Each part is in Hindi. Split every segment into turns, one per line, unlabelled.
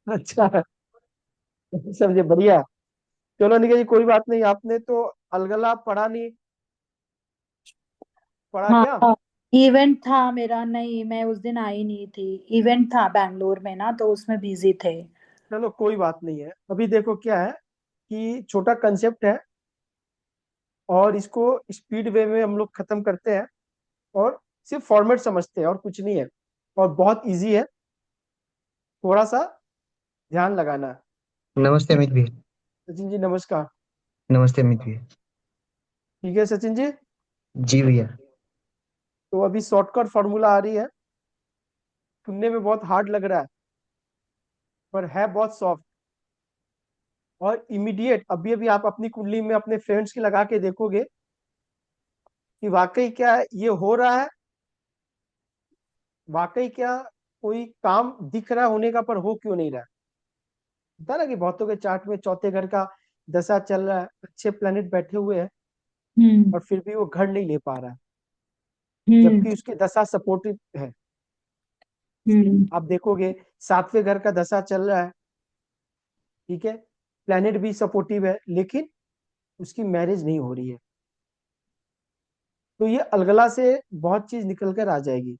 अच्छा, समझे, बढ़िया। चलो निखिल जी, कोई बात नहीं, आपने तो अलगला पढ़ा नहीं, पढ़ा
हाँ
क्या?
इवेंट था मेरा, नहीं मैं उस दिन आई नहीं थी। इवेंट था बैंगलोर में ना, तो उसमें बिजी थे।
चलो कोई बात नहीं है। अभी देखो क्या है कि छोटा कंसेप्ट है, और इसको स्पीड वे में हम लोग खत्म करते हैं, और सिर्फ फॉर्मेट समझते हैं और कुछ नहीं है, और बहुत इजी है, थोड़ा सा ध्यान लगाना है।
नमस्ते अमित भैया।
सचिन जी नमस्कार।
नमस्ते अमित भैया।
ठीक है सचिन जी,
जी भैया।
तो अभी शॉर्टकट फॉर्मूला आ रही है, सुनने में बहुत हार्ड लग रहा है, पर है बहुत सॉफ्ट और इमीडिएट। अभी अभी आप अपनी कुंडली में अपने फ्रेंड्स की लगा के देखोगे कि वाकई क्या ये हो रहा है, वाकई क्या कोई काम दिख रहा है होने का, पर हो क्यों नहीं रहा है। होता है ना कि बहुतों के चार्ट में चौथे घर का दशा चल रहा है, अच्छे प्लेनेट बैठे हुए हैं,
हम्म।
और फिर भी वो घर नहीं ले पा रहा है,
हम्म।
जबकि उसकी दशा सपोर्टिव है।
हम्म।
आप देखोगे सातवें घर का दशा चल रहा है, ठीक है, प्लेनेट भी सपोर्टिव है, लेकिन उसकी मैरिज नहीं हो रही है। तो ये अलगला से बहुत चीज निकल कर आ जाएगी।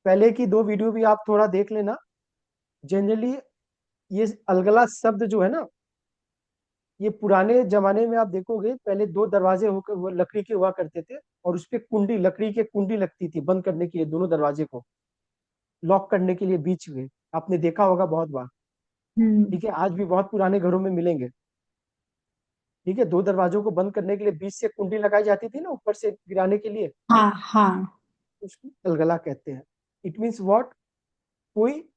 पहले की दो वीडियो भी आप थोड़ा देख लेना। जनरली ये अलगला शब्द जो है ना, ये पुराने जमाने में आप देखोगे पहले दो दरवाजे होकर लकड़ी के हुआ करते थे, और उस पे कुंडी, लकड़ी के कुंडी लगती थी बंद करने के लिए, दोनों दरवाजे को लॉक करने के लिए बीच में। आपने देखा होगा बहुत बार।
हम्म।
ठीक है, आज भी बहुत पुराने घरों में मिलेंगे। ठीक है, दो दरवाजों को बंद करने के लिए बीच से कुंडी लगाई जाती थी ना, ऊपर से गिराने के लिए।
हाँ हाँ।
उसको अलगला कहते हैं। इट मीन्स व्हाट, कोई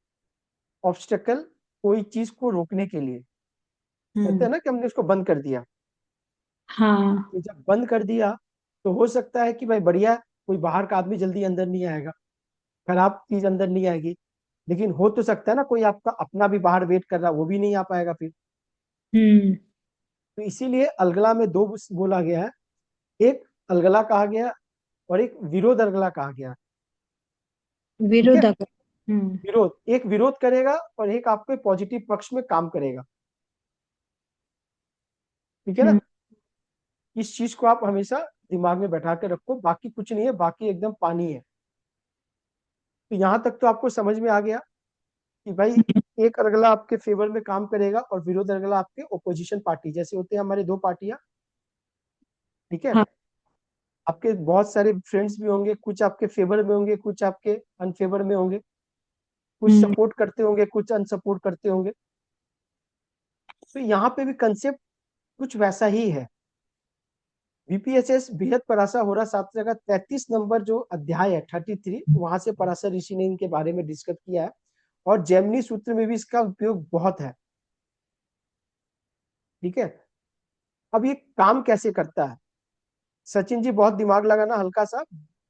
ऑब्स्टेकल, कोई चीज को रोकने के लिए। कहते
हम्म।
हैं ना कि हमने उसको बंद कर दिया।
हाँ।
तो जब बंद कर दिया, तो हो सकता है कि भाई बढ़िया, कोई बाहर का आदमी जल्दी अंदर नहीं आएगा, खराब चीज अंदर नहीं आएगी। लेकिन हो तो सकता है ना कोई आपका अपना भी बाहर वेट कर रहा है, वो भी नहीं आ पाएगा फिर।
हम्म।
तो इसीलिए अलगला में दो बोला गया है। एक अलगला कहा गया, और एक विरोध अलगला कहा गया। ठीक है,
विरोधक। हम्म।
विरोध, एक विरोध करेगा और एक आपके पॉजिटिव पक्ष में काम करेगा। ठीक है ना,
हम्म।
इस चीज को आप हमेशा दिमाग में बैठा के रखो, बाकी कुछ नहीं है, बाकी एकदम पानी है। तो यहां तक तो आपको समझ में आ गया कि भाई एक अलगला आपके फेवर में काम करेगा, और विरोध अलगला आपके ओपोजिशन पार्टी, जैसे होते हैं हमारे दो पार्टियां। ठीक है,
हाँ।
आपके बहुत सारे फ्रेंड्स भी होंगे, कुछ आपके फेवर में होंगे, कुछ आपके अनफेवर में होंगे, कुछ
हम्म।
सपोर्ट करते होंगे, कुछ अनसपोर्ट करते होंगे। तो यहाँ पे भी कंसेप्ट कुछ वैसा ही है। बीपीएसएस बेहद पराशा हो रहा छात्र का 33 नंबर जो अध्याय है, 33, वहां से पराशर ऋषि ने इनके बारे में डिस्कस किया है, और जैमिनी सूत्र में भी इसका उपयोग बहुत है। ठीक है, अब ये काम कैसे करता है, सचिन जी बहुत दिमाग लगाना, हल्का सा,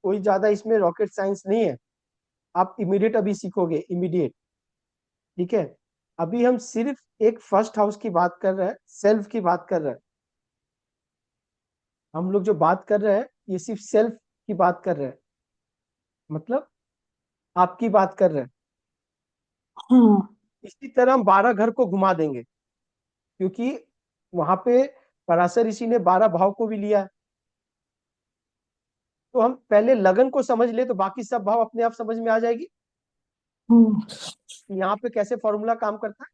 कोई ज्यादा इसमें रॉकेट साइंस नहीं है। आप इमीडिएट अभी सीखोगे, इमीडिएट। ठीक है, अभी हम सिर्फ एक फर्स्ट हाउस की बात कर रहे हैं, सेल्फ की बात कर रहे हैं। हम लोग जो बात कर रहे हैं, ये सिर्फ सेल्फ की बात कर रहे हैं, मतलब आपकी बात कर रहे हैं।
हाँ।
इसी तरह हम 12 घर को घुमा देंगे, क्योंकि वहां पे पराशर ऋषि ने 12 भाव को भी लिया है। तो हम पहले लगन को समझ ले, तो बाकी सब भाव अपने आप समझ में आ जाएगी
हम्म।
कि यहाँ पे कैसे फॉर्मूला काम करता है।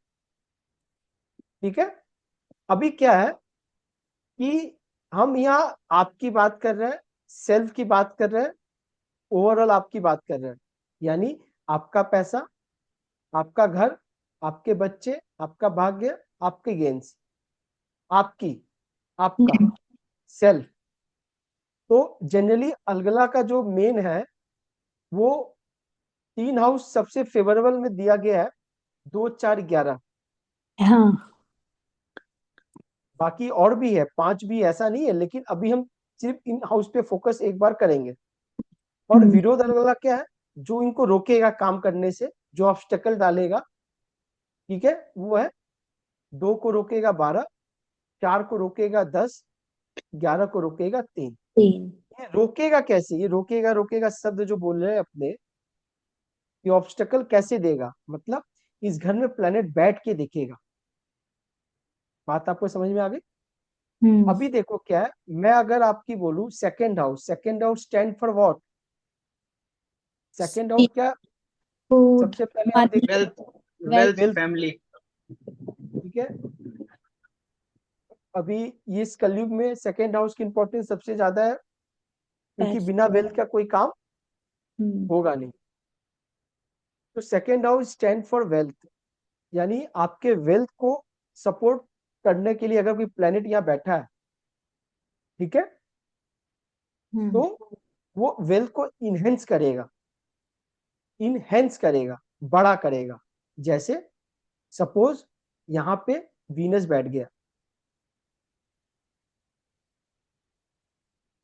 ठीक है, अभी क्या है कि हम यहाँ आपकी बात कर रहे हैं, सेल्फ की बात कर रहे हैं, ओवरऑल आपकी बात कर रहे हैं। यानी आपका पैसा, आपका घर, आपके बच्चे, आपका भाग्य, आपके गेंस, आपकी, आपका
हम्म।
सेल्फ। तो जनरली अलगला का जो मेन है, वो 3 हाउस सबसे फेवरेबल में दिया गया है, 2, 4, 11।
हाँ।
बाकी और भी है, 5 भी, ऐसा नहीं है, लेकिन अभी हम सिर्फ इन हाउस पे फोकस एक बार करेंगे। और
हम्म।
विरोध अलगला क्या है, जो इनको रोकेगा काम करने से, जो ऑब्स्टेकल डालेगा। ठीक है, वो है 2 को रोकेगा 12, 4 को रोकेगा 10, 11 को रोकेगा 3।
तीन।
ये रोकेगा कैसे, ये रोकेगा रोकेगा शब्द जो बोल रहे हैं अपने, ये ऑब्स्टेकल कैसे देगा, मतलब इस घर में प्लेनेट बैठ के देखेगा। बात आपको समझ में आ गई? अभी देखो क्या है, मैं अगर आपकी बोलूं second house stand for what? Second house क्या?
फूड,
सबसे पहले हम
मनी,
देखते
वेल्थ,
हैं
वेल्थ,
वेल्थ।
फैमिली।
ठीक है, अभी ये इस कलयुग में सेकंड हाउस की इंपॉर्टेंस सबसे ज्यादा है, क्योंकि बिना वेल्थ का कोई काम होगा नहीं। तो second house stand for wealth, यानी आपके वेल्थ को सपोर्ट करने के लिए अगर कोई प्लेनेट यहाँ बैठा है, ठीक है, तो वो वेल्थ को इनहेंस करेगा, बड़ा करेगा। जैसे सपोज यहाँ पे वीनस बैठ गया,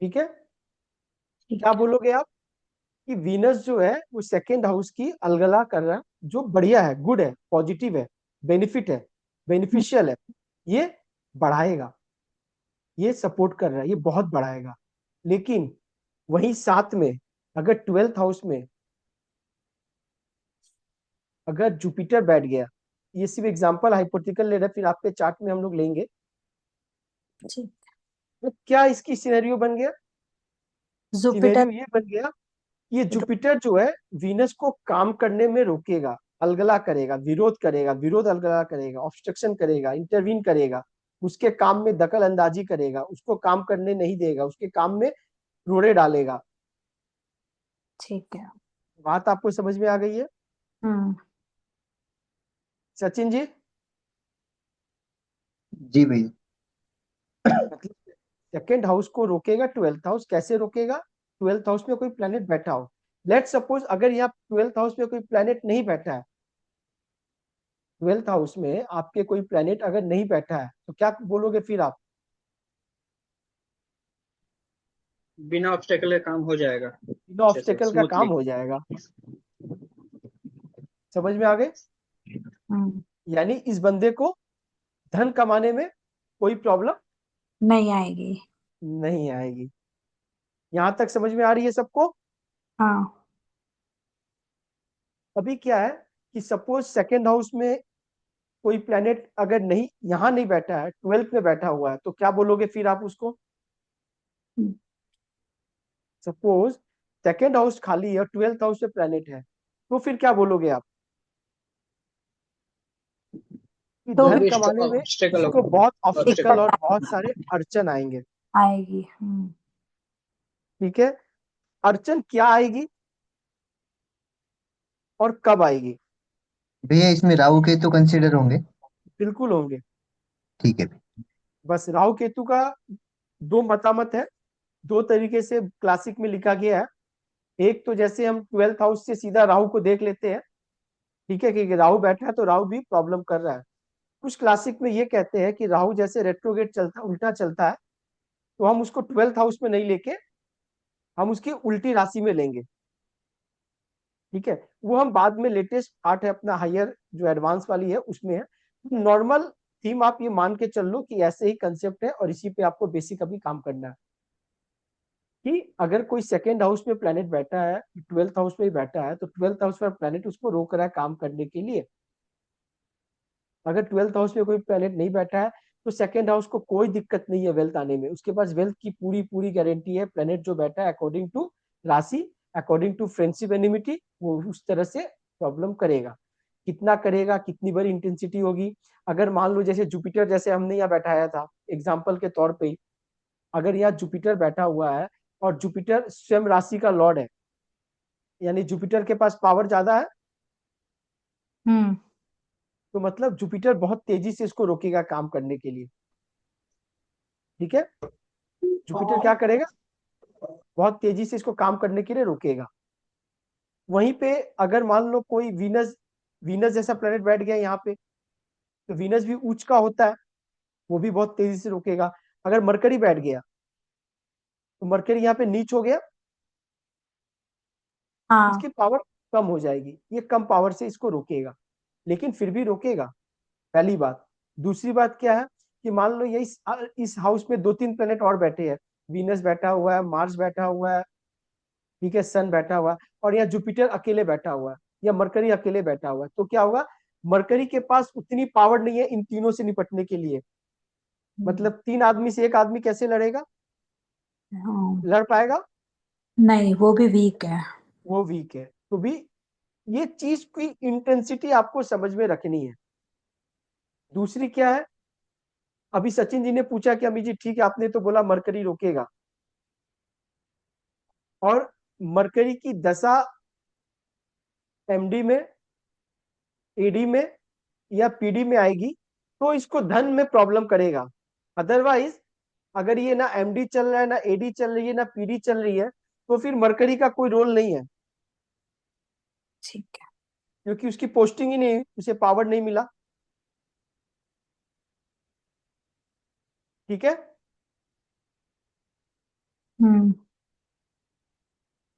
ठीक है, क्या बोलोगे आप कि वीनस जो है वो सेकेंड हाउस की अलगला कर रहा है, जो बढ़िया है, गुड है, पॉजिटिव है, बेनिफिट है, बेनिफिशियल है, ये बढ़ाएगा, ये सपोर्ट कर रहा है, ये बहुत बढ़ाएगा। लेकिन वहीं साथ में अगर 12th हाउस में अगर जुपिटर बैठ गया, ये सिर्फ एग्जांपल हाइपोथेटिकल ले रहे हैं, फिर आपके चार्ट में हम लोग लेंगे, तो क्या इसकी सिनेरियो बन गया?
जुपिटर
सिनेरियो ये बन गया, ये जुपिटर जो है वीनस को काम करने में रोकेगा, अलगला करेगा, विरोध करेगा, विरोध अलगला करेगा, ऑब्स्ट्रक्शन करेगा, इंटरवीन करेगा, उसके काम में दखल अंदाजी करेगा, उसको काम करने नहीं देगा, उसके काम में रोड़े डालेगा।
ठीक है।
बात आपको समझ में आ गई है?
हम्म
सचिन जी,
जी भैया।
मतलब सेकेंड हाउस को रोकेगा 12th हाउस, कैसे रोकेगा? 12th हाउस में कोई प्लेनेट बैठा हो, लेट सपोज अगर यहाँ 12th हाउस में कोई प्लेनेट नहीं बैठा है, 12th हाउस में आपके कोई प्लेनेट अगर नहीं बैठा है, तो क्या बोलोगे फिर आप?
बिना ऑब्स्टेकल का काम हो जाएगा
बिना
अच्छे से,
ऑब्स्टेकल का काम
स्मूथली।
हो जाएगा। समझ में आ गए? यानी इस बंदे को धन कमाने में कोई प्रॉब्लम
नहीं आएगी।
नहीं आएगी। यहां तक समझ में आ रही है सबको?
हाँ।
अभी क्या है कि सपोज सेकेंड हाउस में कोई प्लेनेट अगर नहीं, यहां नहीं बैठा है, 12th में बैठा हुआ है, तो क्या बोलोगे फिर आप उसको?
हम्म,
सपोज सेकेंड हाउस खाली है और 12th हाउस में प्लेनेट है, तो फिर क्या बोलोगे आप? कि
तो
जो
भी
धन
भी
कमाने में
ऑब्स्टेकल
इसको बहुत ऑब्स्टिकल और
दिक्कत
बहुत सारे अड़चन आएंगे।
आएगी।
ठीक है, अड़चन क्या आएगी और कब आएगी?
भैया इसमें राहु केतु कंसीडर होंगे?
बिल्कुल होंगे।
ठीक है।
बस राहु केतु का दो मतामत है, दो तरीके से क्लासिक में लिखा गया है। एक तो जैसे हम 12th हाउस से सीधा राहु को देख लेते हैं, ठीक है, कि राहु बैठा है तो राहु भी प्रॉब्लम कर रहा है। कुछ क्लासिक में ये कहते हैं कि राहु जैसे रेट्रोगेट चलता, उल्टा चलता है, तो हम उसको 12th हाउस में नहीं लेके हम उसकी उल्टी राशि में लेंगे। ठीक है, वो हम बाद में लेटेस्ट पार्ट है अपना हायर जो एडवांस वाली है उसमें है। नॉर्मल थीम आप ये मान के चल लो कि ऐसे ही कंसेप्ट है और इसी पे आपको बेसिक अभी काम करना है कि अगर कोई सेकेंड हाउस में प्लेनेट बैठा है, 12th हाउस में ही बैठा है, तो 12th हाउस में प्लेनेट उसको रोक रहा है काम करने के लिए। अगर 12th हाउस में कोई प्लेनेट नहीं बैठा है, तो सेकेंड हाउस को कोई दिक्कत नहीं है वेल्थ आने में, उसके पास वेल्थ की पूरी पूरी गारंटी है। प्लेनेट जो बैठा है अकॉर्डिंग टू राशि, अकॉर्डिंग टू फ्रेंडशिप एनिमिटी, वो उस तरह से प्रॉब्लम करेगा। कितना करेगा, कितनी बड़ी इंटेंसिटी होगी? अगर मान लो जैसे जुपिटर, जैसे हमने यहाँ बैठाया था एग्जाम्पल के तौर पे, अगर यहाँ जुपिटर बैठा हुआ है और जुपिटर स्वयं राशि का लॉर्ड है, यानी जुपिटर के पास पावर ज्यादा है,
हम्म
तो मतलब जुपिटर बहुत तेजी से इसको रोकेगा काम करने के लिए। ठीक है, जुपिटर क्या करेगा? बहुत तेजी से इसको काम करने के लिए रोकेगा। वहीं पे अगर मान लो कोई वीनस, वीनस जैसा प्लेनेट बैठ गया यहाँ पे, तो वीनस भी उच्च का होता है, वो भी बहुत तेजी से रोकेगा। अगर मरकरी बैठ गया, तो मरकरी यहाँ पे नीच हो गया,
हाँ।
इसकी पावर कम हो जाएगी, ये कम पावर से इसको रोकेगा, लेकिन फिर भी रोकेगा। पहली बात। दूसरी बात क्या है कि मान लो ये इस हाउस में दो तीन प्लेनेट और बैठे हैं, वीनस बैठा हुआ है, मार्स बैठा हुआ है, ठीक है, सन बैठा हुआ है, और यहाँ जुपिटर अकेले बैठा हुआ है या मरकरी अकेले बैठा हुआ है, तो क्या होगा? मरकरी के पास उतनी पावर नहीं है इन तीनों से निपटने के लिए। मतलब 3 आदमी से 1 आदमी कैसे लड़ेगा,
हाँ
लड़ पाएगा?
नहीं, वो भी वीक है।
वो वीक है। तो भी ये चीज की इंटेंसिटी आपको समझ में रखनी है। दूसरी क्या है, अभी सचिन जी ने पूछा कि अमित जी ठीक है आपने तो बोला मरकरी रोकेगा, और मरकरी की दशा एमडी में, एडी में या पीडी में आएगी तो इसको धन में प्रॉब्लम करेगा। अदरवाइज अगर ये ना एमडी चल रहा है, ना एडी चल रही है, ना पीडी चल रही है, तो फिर मरकरी का कोई रोल नहीं है,
ठीक है।
क्योंकि उसकी पोस्टिंग ही नहीं, उसे पावर नहीं मिला। ठीक है,
हम्म।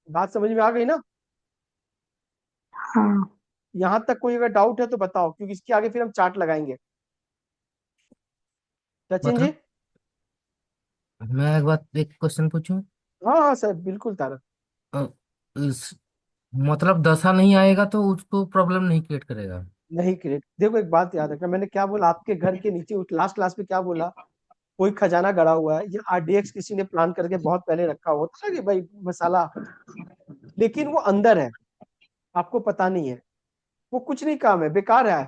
बात समझ में आ गई ना?
हाँ।
यहां तक कोई अगर डाउट है तो बताओ, क्योंकि इसके आगे फिर हम चार्ट लगाएंगे। सचिन जी।
मतलब मैं एक क्वेश्चन पूछूं।
हाँ हाँ सर, बिल्कुल तारक।
अ, मतलब दशा नहीं आएगा तो उसको प्रॉब्लम नहीं क्रिएट करेगा।
नहीं क्रिएट, देखो एक बात याद रखना, मैंने क्या बोला आपके घर के नीचे लास्ट क्लास में क्या बोला, कोई खजाना गड़ा हुआ है, ये आरडीएक्स किसी ने प्लान करके बहुत पहले रखा हुआ था कि भाई मसाला, लेकिन वो अंदर है, आपको पता नहीं है, वो कुछ नहीं काम है, बेकार है।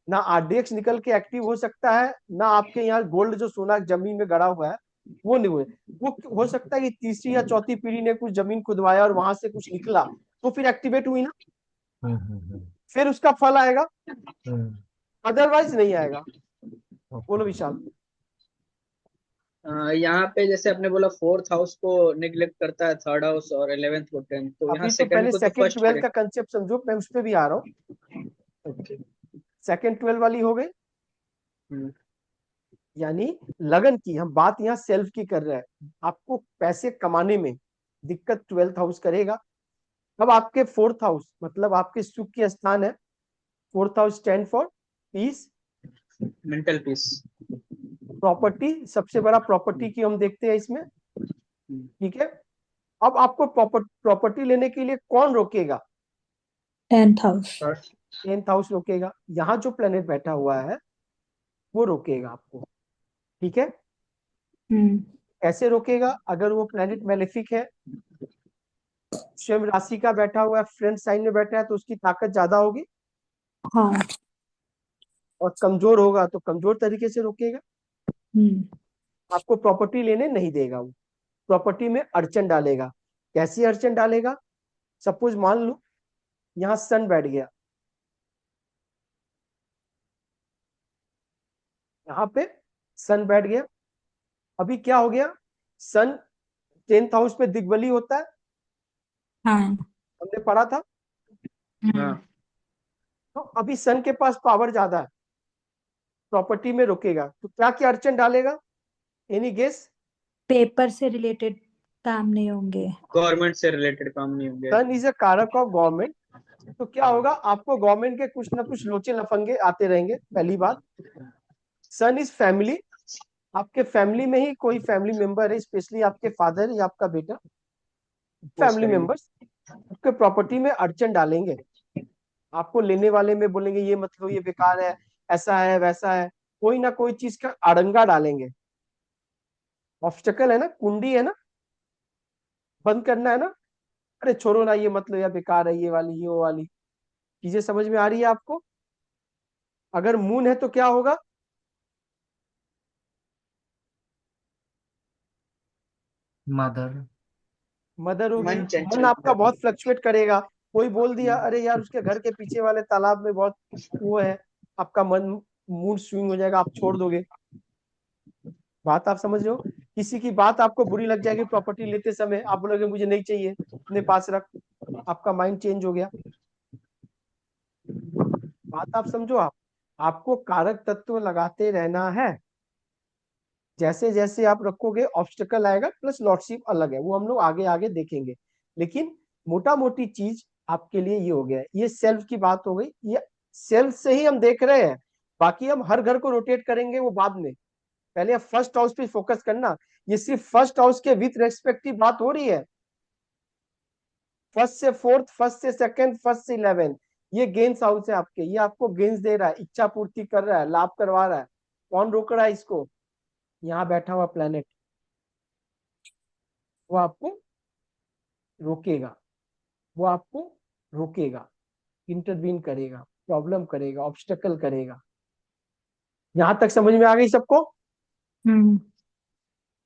ना आरडीएक्स निकल के एक्टिव हो सकता है, ना आपके यहाँ गोल्ड जो सोना जमीन में गड़ा हुआ है वो नहीं हुए। वो हो सकता है कि तीसरी या चौथी पीढ़ी ने कुछ जमीन खुदवाया और वहां से कुछ निकला, तो फिर एक्टिवेट हुई ना,
हम्म।
फिर उसका फल आएगा,
हम्म।
अदरवाइज नहीं आएगा।
ओके।
बोलो विशाल।
यहाँ पे जैसे आपने बोला फोर्थ हाउस को निग्लेक्ट करता है थर्ड हाउस और 11th को 10th, तो यहाँ
अभी तो
सेकंड
पहले
को तो
सेकंड
फर्स्ट
12
करे।
का कंसेप्ट समझो, मैं उस पर भी आ रहा हूँ। सेकंड 12 वाली हो गई,
हम्म,
यानी लगन की, हम बात यहाँ सेल्फ की कर रहे हैं, आपको पैसे कमाने में दिक्कत 12th हाउस करेगा। अब आपके 4th हाउस मतलब आपके सुख के स्थान है, 4th house stand for piece,
mental peace.
Property, सबसे बड़ा प्रॉपर्टी की हम देखते हैं इसमें। ठीक है, अब आपको प्रॉपर्टी लेने के लिए कौन रोकेगा?
10th house.
10th हाउस रोकेगा, यहाँ जो प्लेनेट बैठा हुआ है वो रोकेगा आपको। ठीक है,
हम्म।
कैसे रोकेगा? अगर वो प्लेनेट मेलेफिक है, स्वयं राशि का बैठा हुआ है, फ्रेंड साइन में बैठा है, तो उसकी ताकत ज्यादा होगी,
हाँ।
और कमजोर होगा तो कमजोर तरीके से रोकेगा,
हम्म।
आपको प्रॉपर्टी लेने नहीं देगा। वो प्रॉपर्टी में अड़चन डालेगा। कैसी अड़चन डालेगा? सपोज मान लो यहाँ सन बैठ गया, यहाँ पे सन बैठ गया, अभी क्या हो गया, सन 10th हाउस पे दिग्बली होता है,
हाँ।
हमने पढ़ा था।
हम्म।
हाँ,
तो अभी सन के पास पावर ज्यादा है, प्रॉपर्टी में रोकेगा, तो क्या क्या अड़चन डालेगा? Any guess?
पेपर से रिलेटेड काम नहीं होंगे।
गवर्नमेंट से रिलेटेड काम नहीं होंगे।
सन इज अ कारक ऑफ गवर्नमेंट, तो क्या होगा, आपको गवर्नमेंट के कुछ ना कुछ लोचे लफंगे आते रहेंगे। पहली बात, सन इज फैमिली, आपके फैमिली में ही कोई फैमिली मेंबर है, स्पेशली आपके फादर या आपका बेटा,
पोस्ट
फैमिली
करेंगे।
मेंबर्स आपके प्रॉपर्टी में अड़चन डालेंगे, आपको लेने वाले में बोलेंगे ये मतलब ये बेकार है, ऐसा है वैसा है, कोई ना कोई चीज का अड़ंगा डालेंगे। ऑब्स्टेकल है ना, कुंडी है ना, बंद करना है ना, अरे छोड़ो ना ये मतलब या बेकार है, ये वाली ये वो वाली चीजें समझ में आ रही है आपको? अगर मून है तो क्या होगा?
मदर।
मदर होगी।
मन
मन
चंचल।
आपका बहुत फ्लक्चुएट करेगा, कोई बोल दिया अरे यार उसके घर के पीछे वाले तालाब में बहुत वो है, आपका मन, मूड स्विंग हो जाएगा, आप छोड़ दोगे। बात आप समझ रहे हो? किसी की बात आपको बुरी लग जाएगी प्रॉपर्टी लेते समय, आप बोलोगे मुझे नहीं चाहिए, अपने पास रख, आपका माइंड चेंज हो गया। बात आप समझो, आपको कारक तत्व लगाते रहना है, जैसे जैसे आप रखोगे ऑब्स्टेकल आएगा, प्लस लॉर्डशिप अलग है, वो हम लोग आगे आगे देखेंगे। लेकिन मोटा मोटी चीज आपके लिए ये हो गया है, ये सेल्फ की बात हो गई, ये सेल्फ से ही हम देख रहे हैं, बाकी हम हर घर को रोटेट करेंगे वो बाद में। पहले आप फर्स्ट हाउस पे फोकस करना, ये सिर्फ फर्स्ट हाउस के विथ रेस्पेक्टिव बात हो रही है, फर्स्ट से फोर्थ, फर्स्ट से सेकंड, फर्स्ट से 11, ये गेन्स हाउस है आपके, ये आपको गेन्स दे रहा है, इच्छा पूर्ति कर रहा है, लाभ करवा रहा है। कौन रोक रहा है इसको? यहाँ बैठा हुआ प्लेनेट, वो आपको रोकेगा, वो आपको रोकेगा, इंटरवीन करेगा, प्रॉब्लम करेगा, ऑब्स्टेकल करेगा। यहां तक समझ में आ गई सबको?
हम्म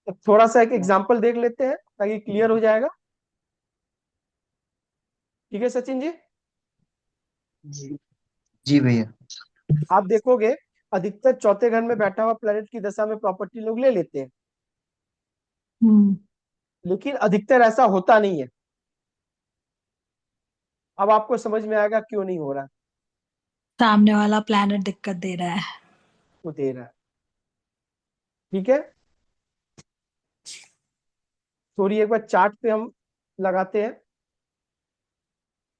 अब थोड़ा सा एक एग्जांपल देख लेते हैं ताकि क्लियर हो जाएगा। ठीक है सचिन जी?
जी।
जी भैया।
आप देखोगे अधिकतर चौथे घर में बैठा हुआ प्लेनेट की दशा में प्रॉपर्टी लोग ले लेते हैं,
हम्म
लेकिन अधिकतर ऐसा होता नहीं है। अब आपको समझ में आएगा क्यों नहीं हो रहा।
सामने वाला प्लैनेट दिक्कत दे रहा है।
वो दे रहा है। ठीक है, थोड़ी एक बार चार्ट पे हम लगाते हैं,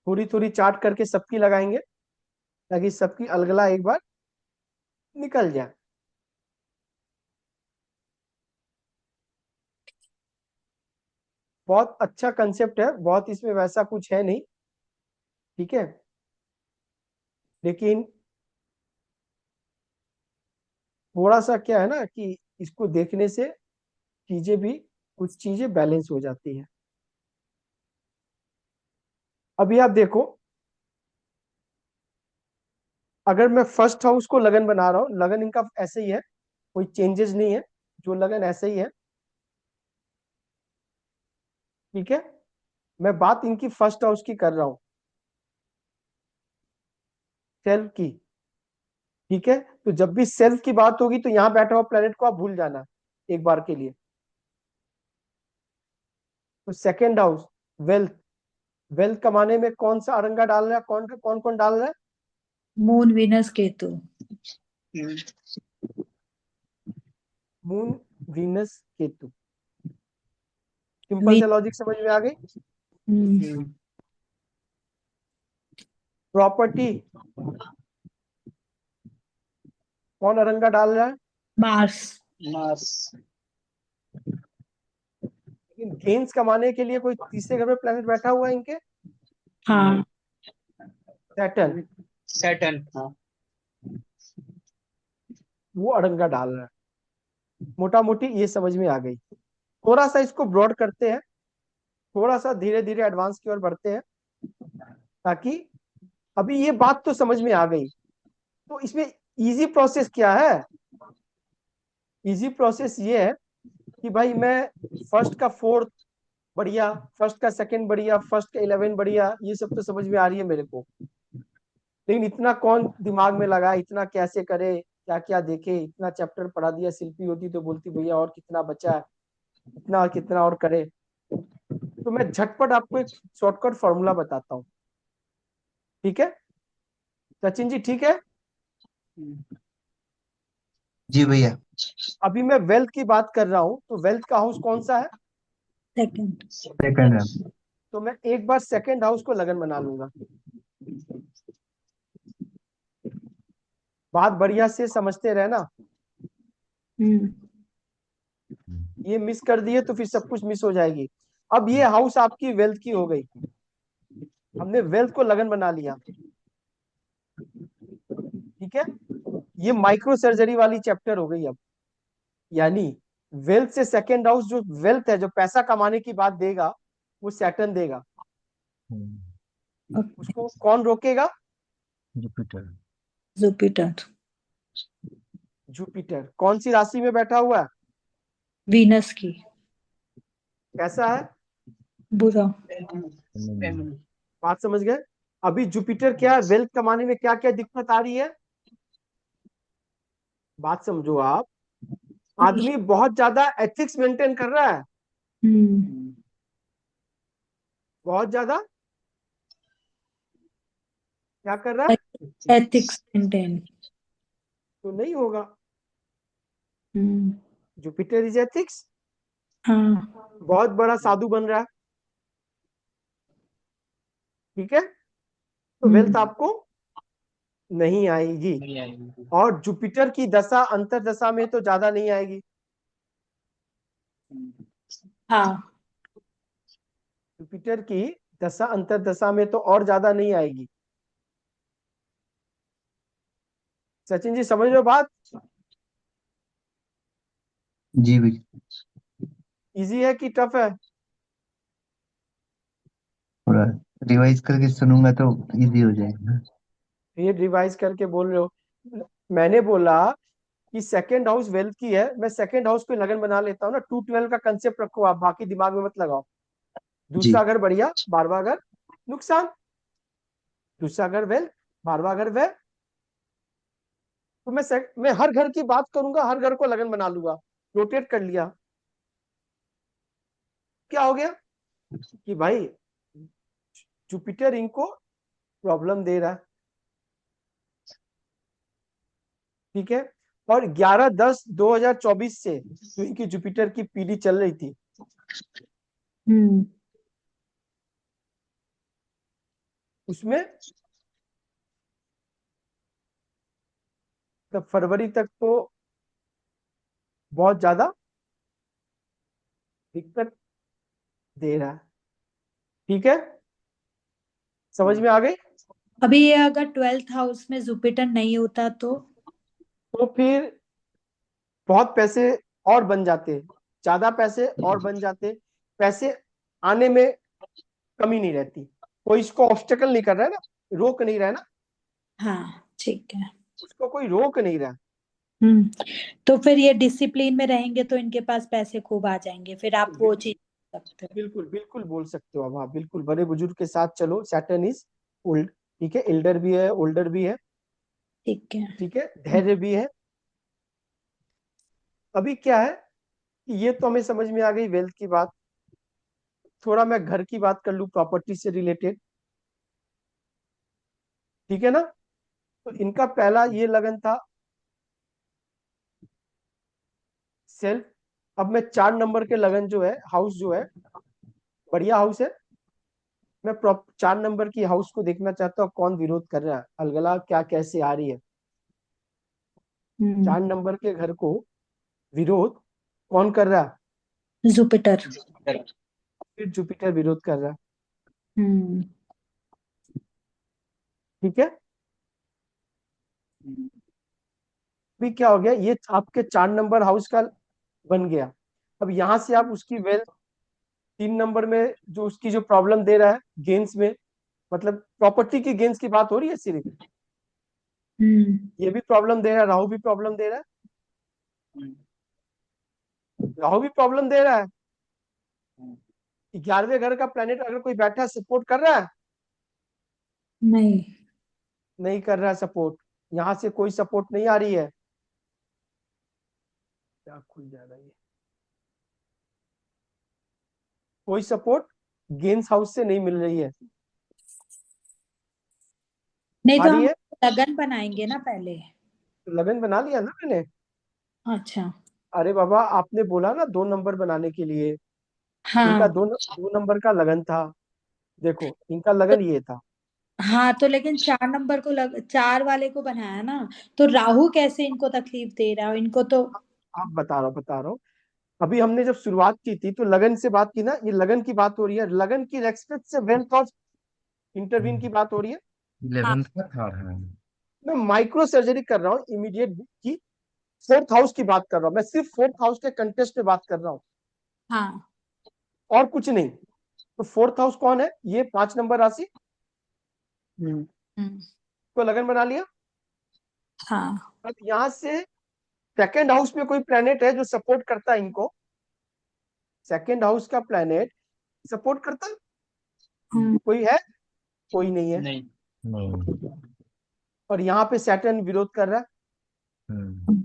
थोड़ी थोड़ी चार्ट करके सबकी लगाएंगे ताकि सबकी अलगला एक बार निकल जाए। बहुत अच्छा कंसेप्ट है, बहुत इसमें वैसा कुछ है नहीं। ठीक है, लेकिन थोड़ा सा क्या है ना कि इसको देखने से चीजें भी, कुछ चीजें बैलेंस हो जाती है। अभी आप देखो, अगर मैं फर्स्ट हाउस को लगन बना रहा हूं, लगन इनका ऐसे ही है, कोई चेंजेस नहीं है, जो लगन ऐसे ही है। ठीक है, मैं बात इनकी फर्स्ट हाउस की कर रहा हूं, सेल्फ की। ठीक है, तो जब भी सेल्फ की बात होगी तो यहां बैठा हुआ प्लेनेट को आप भूल जाना एक बार के लिए। तो सेकेंड हाउस, वेल्थ, वेल्थ कमाने में कौन सा अरंगा डाल रहा है, कौन कौन डाल रहा है?
Moon Venus Ketu.
Moon, Venus, Ketu. Simple
वी
से लॉजिक समझ में आ गई।
हम्म
प्रॉपर्टी कौन अरंगा डाल रहा है?
मार्स।
मार्स।
लेकिन गेन्स कमाने के लिए कोई तीसरे घर में प्लेनेट बैठा हुआ है इनके?
हाँ।
Saturn,
Saturn. हाँ।
वो अरंगा डाल रहा है। मोटा मोटी ये समझ में आ गई। थोड़ा सा इसको ब्रॉड करते हैं, थोड़ा सा धीरे धीरे एडवांस की ओर बढ़ते हैं, ताकि अभी ये बात तो समझ में आ गई। तो इसमें इजी प्रोसेस क्या है? इजी प्रोसेस ये है कि भाई मैं फर्स्ट का फोर्थ बढ़िया, फर्स्ट का सेकंड बढ़िया, फर्स्ट का 11 बढ़िया, ये सब तो समझ में आ रही है मेरे को। लेकिन इतना कौन दिमाग में लगाए, इतना कैसे करे, क्या क्या देखे, इतना चैप्टर पढ़ा दिया। शिल्पी होती तो बोलती भैया और कितना बचा है, इतना और कितना और करे। तो मैं झटपट आपको एक शॉर्टकट फॉर्मूला बताता हूँ। ठीक है सचिन जी? ठीक है,
जी भैया।
अभी मैं वेल्थ की बात कर रहा हूँ, तो वेल्थ का हाउस कौन सा है?
सेकंड।
सेकंड है।
तो मैं एक बार सेकंड हाउस को लगन बना लूंगा। बात बढ़िया से समझते रहना,
हम्म
ये मिस कर दिए तो फिर सब कुछ मिस हो जाएगी। अब ये हाउस आपकी वेल्थ की हो गई, हमने वेल्थ को लगन बना लिया। ठीक है, ये माइक्रो सर्जरी वाली चैप्टर हो गई अब। यानी वेल्थ से सेकंड हाउस, जो वेल्थ है, जो पैसा कमाने की बात देगा, वो सैटर्न देगा। उसको कौन रोकेगा?
जुपिटर।
जुपिटर।
जुपिटर। कौन सी राशि में बैठा हुआ है?
वीनस की।
कैसा है?
बुरा।
बात समझ गए? अभी जुपिटर क्या है, वेल्थ कमाने में क्या क्या दिक्कत आ रही है? बात समझो आप, आदमी बहुत ज्यादा एथिक्स मेंटेन कर रहा है,
हम्म
बहुत ज्यादा क्या कर रहा है?
Ethics maintain.
तो नहीं होगा।
हम्म
जुपिटर इज एथिक्स,
हाँ।
बहुत बड़ा साधु बन रहा है। ठीक है, तो वेल्थ
हम्म
आपको नहीं आएगी।
नहीं आएगी।
और जुपिटर की दशा अंतर दशा में तो ज्यादा नहीं आएगी।
हाँ।
जुपिटर की दशा अंतर दशा में तो और ज्यादा नहीं आएगी। सचिन जी समझ रहे हो बात?
जी भैया।
इजी है कि टफ है?
थोड़ा रिवाइज करके सुनूंगा तो इजी हो जाएगा।
ये रिवाइज करके बोल रहे हो। मैंने बोला कि सेकंड हाउस वेल्थ की है, मैं सेकंड हाउस को लगन बना लेता हूँ ना। 212 का कंसेप्ट रखो आप, बाकी दिमाग में मत लगाओ।
जी
दूसरा घर बढ़िया, बारहवां घर नुकसान। दूसरा घर वेल्थ, बारहवां घर व्यय। तो मैं हर घर की बात करूंगा, हर घर को लगन बना लूंगा। रोटेट कर लिया। क्या हो गया कि भाई जुपिटर इनको प्रॉब्लम दे रहा है, ठीक है। और 11/10/2024 से जो इनकी जुपिटर की पीढ़ी चल रही थी,
हम्म
उसमें तब फरवरी तक तो बहुत ज्यादा दिक्कत दे रहा है, ठीक है। समझ में आ गई?
अभी ये अगर 12th हाउस में जुपिटर नहीं होता तो?
तो फिर बहुत पैसे और बन जाते, ज्यादा पैसे और बन जाते। पैसे आने में कमी नहीं रहती। कोई इसको ऑब्स्टेकल नहीं कर रहा है ना, रोक नहीं रहा है ना,
हाँ ठीक है।
उसको कोई रोक नहीं रहा है।
हम्म तो फिर ये डिसिप्लिन में रहेंगे तो इनके पास पैसे खूब आ जाएंगे, फिर आप वो
बिल्कुल
चीज कर सकते हो।
बिल्कुल बिल्कुल बोल सकते हो अब आप, बिल्कुल बड़े बुजुर्ग के साथ चलो। सैटर्न इज ओल्ड, ठीक है, एल्डर भी है, ओल्डर भी है,
ठीक है।
ठीक है, धैर्य भी है। अभी क्या है कि ये तो हमें समझ में आ गई वेल्थ की बात। थोड़ा मैं घर की बात कर लूं, प्रॉपर्टी से रिलेटेड, ठीक है ना। तो इनका पहला ये लगन था सेल्फ। अब मैं 4 नंबर के लगन जो है, हाउस जो है, बढ़िया हाउस है। मैं 4 नंबर की हाउस को देखना चाहता हूँ, कौन विरोध कर रहा है, अलगला क्या कैसे आ रही है।
हम्म
4 नंबर के घर को विरोध कौन कर रहा है?
जुपिटर।
फिर जुपिटर विरोध कर रहा है,
हम्म
ठीक है। अभी क्या हो गया, ये आपके 4 नंबर हाउस का बन गया। अब यहां से आप उसकी वेल्थ 3 नंबर में जो उसकी जो प्रॉब्लम दे रहा है गेन्स में, मतलब प्रॉपर्टी की गेन्स की बात हो रही है सिर्फ,
हम्म
ये भी प्रॉब्लम दे रहा है, राहु भी प्रॉब्लम दे रहा है। राहु भी प्रॉब्लम दे रहा है। 11वें घर का प्लेनेट अगर कोई बैठा सपोर्ट कर रहा है?
नहीं।
नहीं कर रहा है सपोर्ट। यहां से कोई सपोर्ट नहीं आ रही है। क्या खुल जा रहा है ये, कोई सपोर्ट गेम्स हाउस से नहीं मिल रही है।
नहीं
आ
तो
रही
हम
है।
लगन बनाएंगे ना पहले।
तो लगन बना लिया ना मैंने।
अच्छा।
अरे बाबा आपने बोला ना 2 नंबर बनाने के लिए। इनका
हाँ
2 नंबर का लगन था। देखो इनका
तो
लगन ये था।
हाँ तो लेकिन 4 नंबर को 4 वाले को बनाया ना, तो राहु कैसे इनको तकलीफ दे रहा है इनको तो?
आप बता रहा हूँ। अभी हमने जब शुरुआत की थी तो लगन से बात की ना, ये लगन की बात हो रही है, लगन की रेस्पेक्ट से वेल्थ और इंटरवीन की बात हो रही है।
11th का थर्ड है।
मैं माइक्रो सर्जरी कर रहा हूँ इमीडिएट की। फोर्थ हाउस की बात कर रहा हूँ मैं, सिर्फ फोर्थ हाउस के कंटेस्ट में बात कर रहा हूँ,
हाँ।
और कुछ नहीं। तो फोर्थ हाउस कौन है? ये 5 नंबर राशि
हम्म
को लगन बना लिया।
हाँ।
अब यहां से सेकेंड हाउस में कोई प्लेनेट है जो सपोर्ट करता है इनको? सेकेंड हाउस का प्लेनेट सपोर्ट करता है?
हम्म
कोई है? कोई नहीं है।
नहीं।
नहीं।
और यहाँ पे सैटर्न विरोध कर रहा है।
हम्म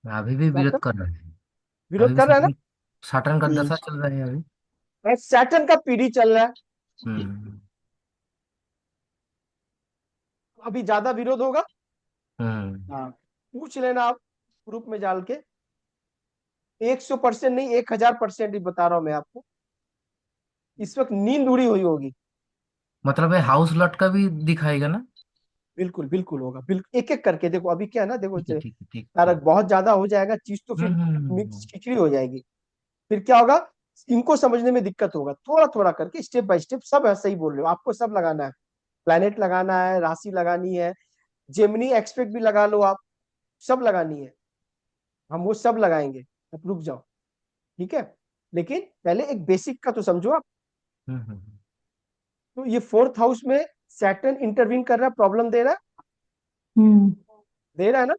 अभी भी विरोध
सैटर्न
कर रहे हैं। अभी
विरोध
भी
कर रहा है ना।
सैटर्न सैटर्न का
हम्म
दशा चल रहा है अभी।
और सैटर्न का पीढ़ी चल रहा है।
हम्म
अभी ज्यादा विरोध होगा।
हम्म
हाँ।
पूछ लेना आप ग्रुप में डाल के। 100% नहीं, 1000% ही बता रहा हूं मैं आपको। इस वक्त नींद उड़ी हुई होगी।
मतलब ये हाउस लॉट का भी दिखाएगा ना?
बिल्कुल बिल्कुल होगा, बिल्कुल एक एक करके देखो। अभी क्या है ना, देखो
ठीक है ठीक है ठीक
तारक
ठीक।
बहुत ज्यादा हो जाएगा चीज तो फिर मिक्स खिचड़ी हो जाएगी। फिर क्या होगा, इनको समझने में दिक्कत होगा। थोड़ा थोड़ा करके स्टेप बाय स्टेप, सब है, सही बोल रहे हो, आपको सब लगाना है। प्लैनेट लगाना है, राशि लगानी है, जेमिनी एक्सपेक्ट भी लगा लो आप, सब लगानी है, हम वो सब लगाएंगे। अब रुक जाओ, ठीक है, लेकिन पहले एक बेसिक का तो समझो आप।
हम्म
तो ये फोर्थ हाउस में सैटर्न इंटरवीन कर रहा है, प्रॉब्लम दे रहा है,
हम्म
दे रहा है ना।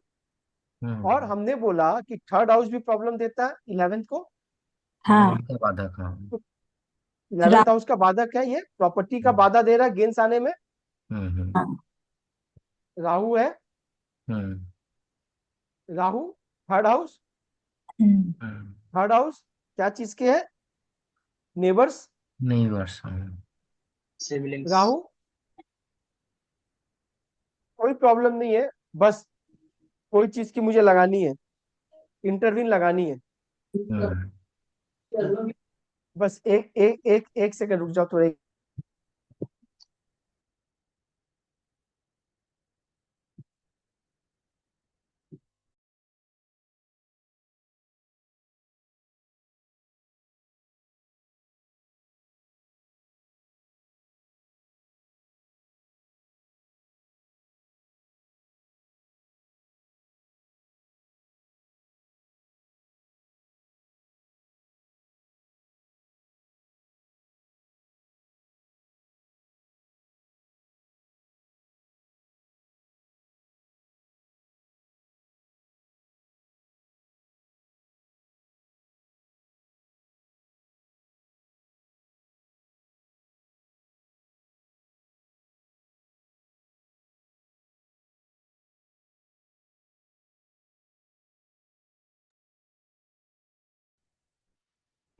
और
हम्म
हमने बोला कि थर्ड हाउस भी प्रॉब्लम देता है 11th को।
हाँ।
11 का बाधक, हाँ।
तो
रा
11th हाउस का बाधक है, ये प्रॉपर्टी का
हम्म
बाधा दे रहा है गेंस आने में।
हम्म
हाँ।
राहु है,
हम्म
राहु थर्ड हाउस।
हम्म
हम्म।
थर्ड हाउस क्या चीज के है? नेबर्स।
नहीं वर्ष, हाँ।
सिबलिंग्स।
राहु कोई प्रॉब्लम नहीं है, बस कोई चीज की मुझे लगानी है, इंटरवीन लगानी है।
हम्म
बस एक सेकंड रुक जाओ थोड़ा।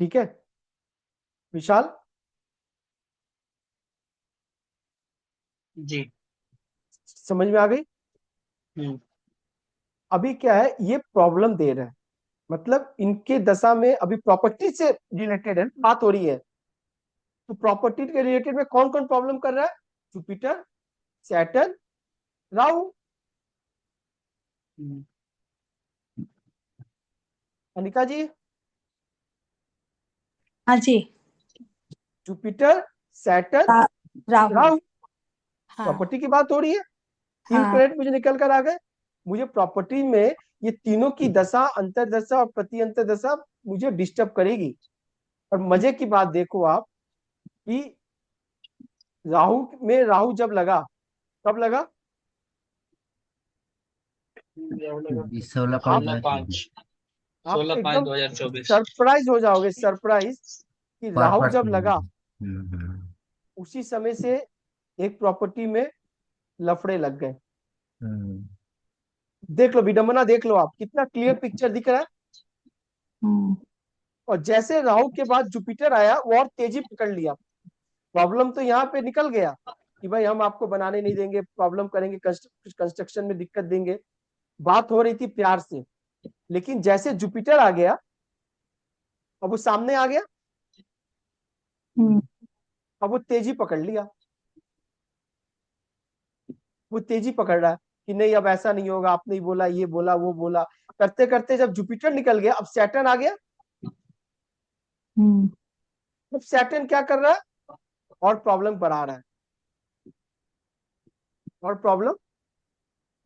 ठीक है विशाल,
जी।
समझ में आ गई?
हम्म।
अभी क्या है, ये प्रॉब्लम दे रहा है, मतलब इनके दशा में अभी प्रॉपर्टी से रिलेटेड है, बात हो रही है। तो प्रॉपर्टी के रिलेटेड में कौन कौन प्रॉब्लम कर रहा है? Jupiter, Saturn, Rahu.
हम्म।
अनिका जी,
हाँ जी।
जुपिटर, सैटर्न,
रा, राहु।
राहु,
हाँ।
प्रॉपर्टी की बात हो रही है। तीन
हाँ।
प्लेनेट मुझे निकल कर आ गए। मुझे प्रॉपर्टी में ये तीनों की दशा, अंतरदशा और प्रति अंतरदशा मुझे डिस्टर्ब करेगी। और मजे की बात देखो आप कि राहु में राहु जब लगा, कब लगा?
16 5
आप
2024।
16/5।
आप
16/5
एकदम
2024।
सरप्राइज हो जाओगे, सरप्राइज, कि
पार
राहु
पार
जब लगा
हम्म
उसी समय से एक प्रॉपर्टी में लफड़े लग गए।
हम्म
देख लो विडंबना, देख लो आप, कितना क्लियर पिक्चर दिख रहा है।
हम्म
और जैसे राहु के बाद जुपिटर आया, वो और तेजी पकड़ लिया। प्रॉब्लम तो यहाँ पे निकल गया कि भाई हम आपको बनाने नहीं देंगे, प्रॉब्लम करेंगे, कंस्ट्रक्शन में दिक्कत देंगे। बात हो रही थी प्यार से, लेकिन जैसे जुपिटर आ गया, अब वो सामने आ गया,
हम्म
अब वो तेजी पकड़ लिया। वो तेजी पकड़ रहा है कि नहीं अब ऐसा नहीं होगा, आपने ही बोला, ये बोला, वो बोला। करते करते जब जुपिटर निकल गया, अब सैटर्न आ गया।
हम्म।
अब सैटर्न क्या कर रहा है? और प्रॉब्लम बढ़ा रहा है, और प्रॉब्लम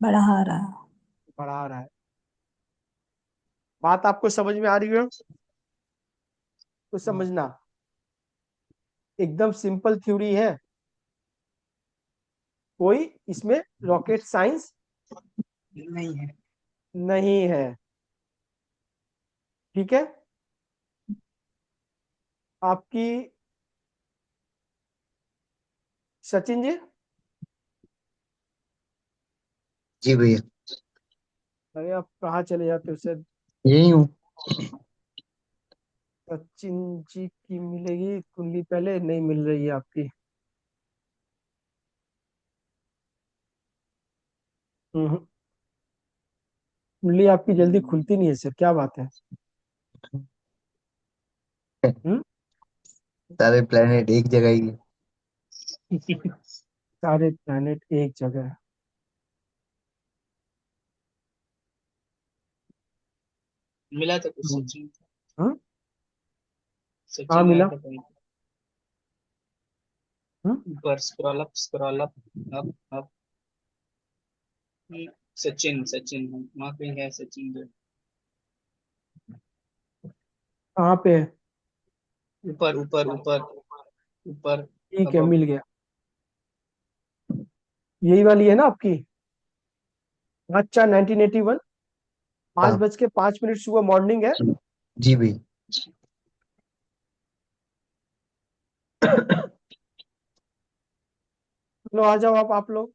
बढ़ा रहा।
बढ़ा रहा है। बात आपको समझ में आ रही है? तो समझना, एकदम सिंपल थ्योरी है, कोई इसमें रॉकेट साइंस
नहीं है।
नहीं है। ठीक है, आपकी सचिन जी,
जी भैया,
अरे आप कहाँ चले जाते हो सर?
यही हूँ।
सचिन जी की मिलेगी कुंडली, पहले नहीं मिल रही है आपकी। हम्म, कुंडली आपकी जल्दी खुलती नहीं है सर, क्या बात है? हम्म,
सारे प्लेनेट एक जगह ही है।
सारे प्लैनेट एक जगह है।
मिला था कुछ
हम्म,
सचिन।
हाँ, कहाँ
सचिन आया
मिला?
था कहीं।
हम्म,
ऊपर स्क्रॉल अप, स्क्रॉल अप। अब सचिन सचिन वहाँ पे है सचिन जो
कहाँ पे है?
ऊपर ऊपर ऊपर ऊपर
ठीक है,
अब
मिल गया। यही वाली है ना आपकी? अच्छा, 1981, पाँच
हाँ
बज के 5 मिनट सुबह मॉर्निंग है।
जी जी भैया।
लो आ जाओ आप लोग।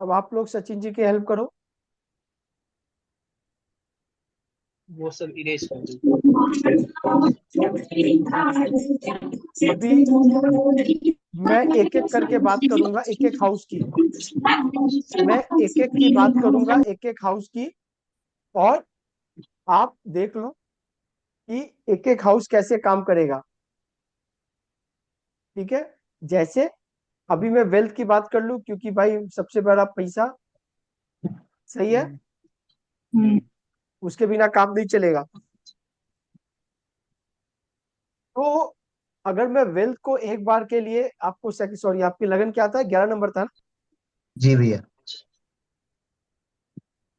अब आप लोग सचिन जी की हेल्प करो।
वो सब इरेज कर दो।
अभी मैं एक एक करके बात करूंगा, एक एक हाउस की। मैं एक एक की बात करूंगा, एक एक हाउस की। और आप देख लो कि एक एक हाउस कैसे काम करेगा। ठीक है? जैसे अभी मैं वेल्थ की बात कर लूं, क्योंकि भाई सबसे बड़ा पैसा। सही है?
हम्म
उसके बिना काम नहीं चलेगा। तो अगर मैं वेल्थ को एक बार के लिए आपको, सॉरी, आपकी लगन क्या था, 11 नंबर था ना?
जी भैया।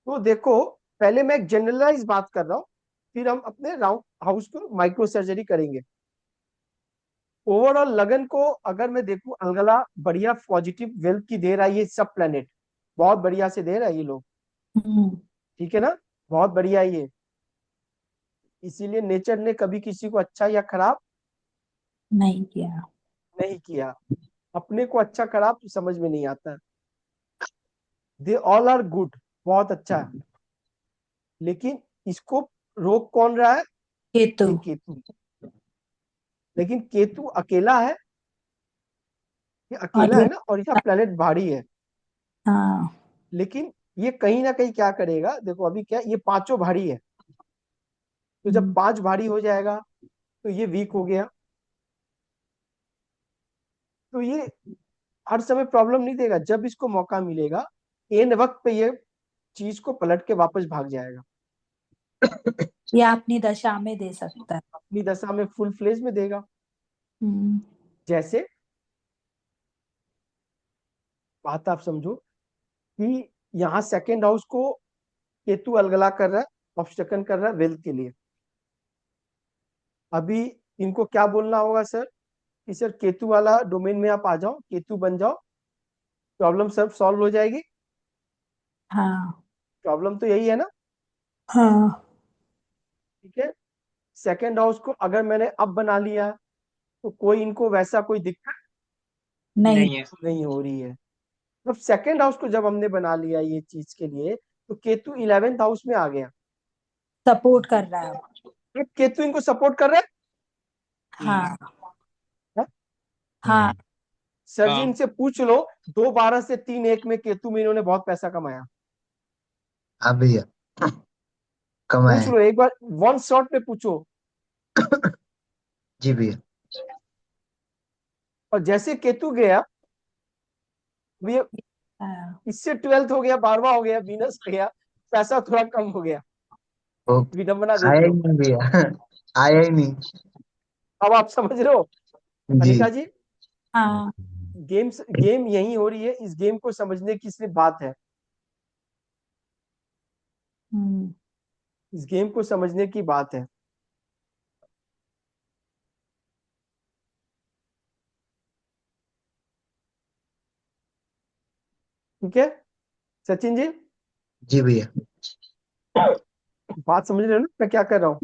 तो देखो, पहले मैं एक जनरलाइज बात कर रहा हूँ, फिर हम अपने राउंड हाउस को माइक्रो सर्जरी करेंगे। ओवरऑल लगन को अगर मैं देखूं, अलगला बढ़िया पॉजिटिव वेल्थ की दे रहा है, ये सब प्लेनेट बहुत बढ़िया से दे रहा है ये लोग।
हम्म
ठीक है ना? बहुत बढ़िया है ये। इसीलिए नेचर ने कभी किसी को अच्छा या खराब
नहीं किया।
नहीं किया। अपने को अच्छा खराब तो समझ में नहीं आता। दे ऑल आर गुड, बहुत अच्छा है। लेकिन इसको रोक कौन रहा है?
केतु।
ये केतु। लेकिन केतु अकेला है, ये
और
अकेला
ये
है ना, और यह प्लेनेट भारी है।
हाँ।
लेकिन ये कहीं ना कहीं क्या करेगा, देखो अभी क्या, ये पांचों भारी है। तो जब
हम्म,
पांच भारी हो जाएगा तो ये वीक हो गया। तो ये हर समय प्रॉब्लम नहीं देगा, जब इसको मौका मिलेगा एन वक्त पे ये चीज को पलट के वापस भाग जाएगा।
ये अपनी दशा में दे सकता है।
अपनी दशा में फुल फ्लेज में देगा।
हम्म
जैसे बात आप समझो कि यहाँ सेकेंड हाउस को केतु अलगला कर रहा है, ऑब्स्ट्रक्शन कर रहा है वेल्थ के लिए। अभी इनको क्या बोलना होगा सर, कि सर केतु वाला डोमेन में आप आ जाओ, केतु बन जाओ, प्रॉब्लम सब सॉल्व हो जाएगी।
हाँ
प्रॉब्लम तो यही है ना?
हाँ।
ठीक है। सेकेंड हाउस को अगर मैंने अब बना लिया, तो कोई इनको वैसा कोई दिक्कत
नहीं।
नहीं है।
नहीं हो रही है। अब सेकेंड हाउस को जब हमने बना लिया ये चीज के लिए, तो केतु 11th हाउस में आ गया।
सपोर्ट कर रहा है अब।
अब केतु इनको सपोर्ट कर रहा
हाँ
है।
हाँ।
सर जी
हाँ
इनसे पूछ लो, 2/12 से 3/1 में केतु में इन्होंने बहुत पैसा कमाया।
हाँ भैया कमाए
पूछ
हैं।
लो एक बार, वन शॉट में पूछो।
जी भैया।
और जैसे केतु गया, ये
हाँ।
इससे 12th हो गया, 12वां हो गया, वीनस हो गया, पैसा थोड़ा कम हो गया।
वो
विडंबना देख
आया ही
लो।
नहीं भैया। आया ही नहीं।
अब आप समझ रहे हो
जी
अनिका जी?
हाँ।
गेम यही हो रही है, इस गेम को समझने की सिर्फ बात है।
हम्म
इस गेम को समझने की बात है। ठीक है सचिन जी?
जी भैया।
बात समझ रहे हो ना मैं क्या कर रहा हूँ?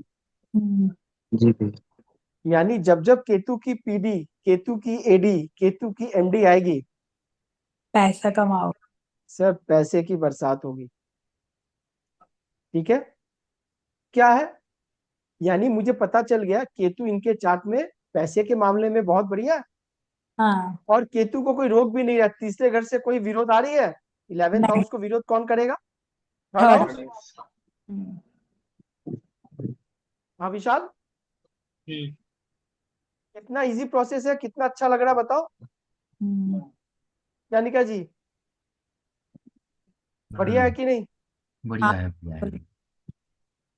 हम्म,
जी भैया।
यानी जब जब केतु की पीडी, केतु की एडी, केतु की एमडी आएगी,
पैसा कमाओ।
सर पैसे की बरसात होगी। ठीक है? क्या है? यानी मुझे पता चल गया केतु इनके चार्ट में पैसे के मामले में बहुत बढ़िया है।
हाँ।
और केतु को कोई रोक भी नहीं रहा। तीसरे घर से कोई विरोध आ रही है, 11th
नहीं।
हाउस को विरोध कौन करेगा? Third
third.
हाउस।
हम्म
हाँ विशाल,
हम्म
कितना इजी प्रोसेस है, कितना अच्छा लग रहा है बताओ।
हम्म,
यानिका जी, बढ़िया है कि नहीं?
हाँ।
बढ़िया है बढ़िया है।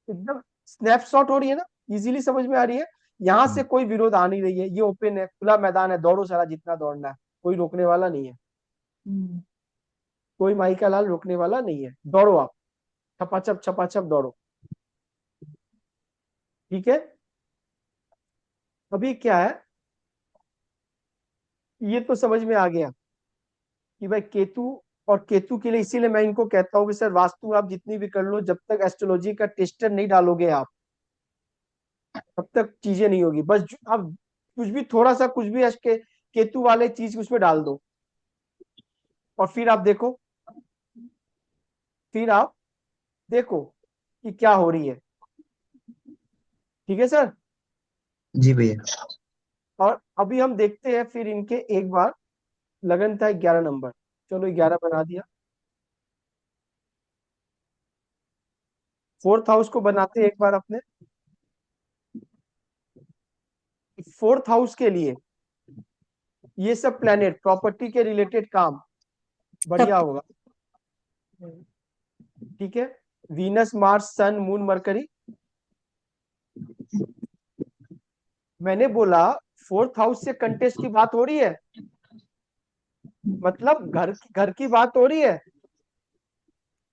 एकदम स्नैपशॉट हो रही है ना, इजीली समझ में आ रही है। यहाँ से
हम्म,
कोई विरोध आ नहीं रही है, ये ओपन है, खुला मैदान है, दौड़ो सारा जितना दौड़ना है, कोई रोकने वाला नहीं है।
हम्म
कोई माई का लाल रोकने वाला नहीं है, दौड़ो आप, छपाछप दौड़ो। ठीक है, अभी क्या है, ये तो समझ में आ गया कि भाई केतु, और केतु के लिए इसीलिए मैं इनको कहता हूँ कि सर वास्तु आप जितनी भी कर लो, जब तक एस्ट्रोलॉजी का टेस्टर नहीं डालोगे आप, तब तक चीजें नहीं होगी। बस आप कुछ भी थोड़ा सा कुछ भी केतु वाले चीज उसमें डाल दो, और फिर आप देखो कि क्या हो रही है। ठीक है सर।
जी भैया।
और अभी हम देखते हैं फिर इनके एक बार, लगन था 11 नंबर, चलो 11 बना दिया। फोर्थ हाउस को बनाते हैं एक बार अपने। फोर्थ हाउस के लिए ये सब प्लेनेट प्रॉपर्टी के रिलेटेड काम बढ़िया
सब
होगा। ठीक है, Venus Mars sun moon Mercury. मैंने बोला फोर्थ हाउस से कंटेस्ट की बात हो रही है, मतलब घर की बात हो रही है।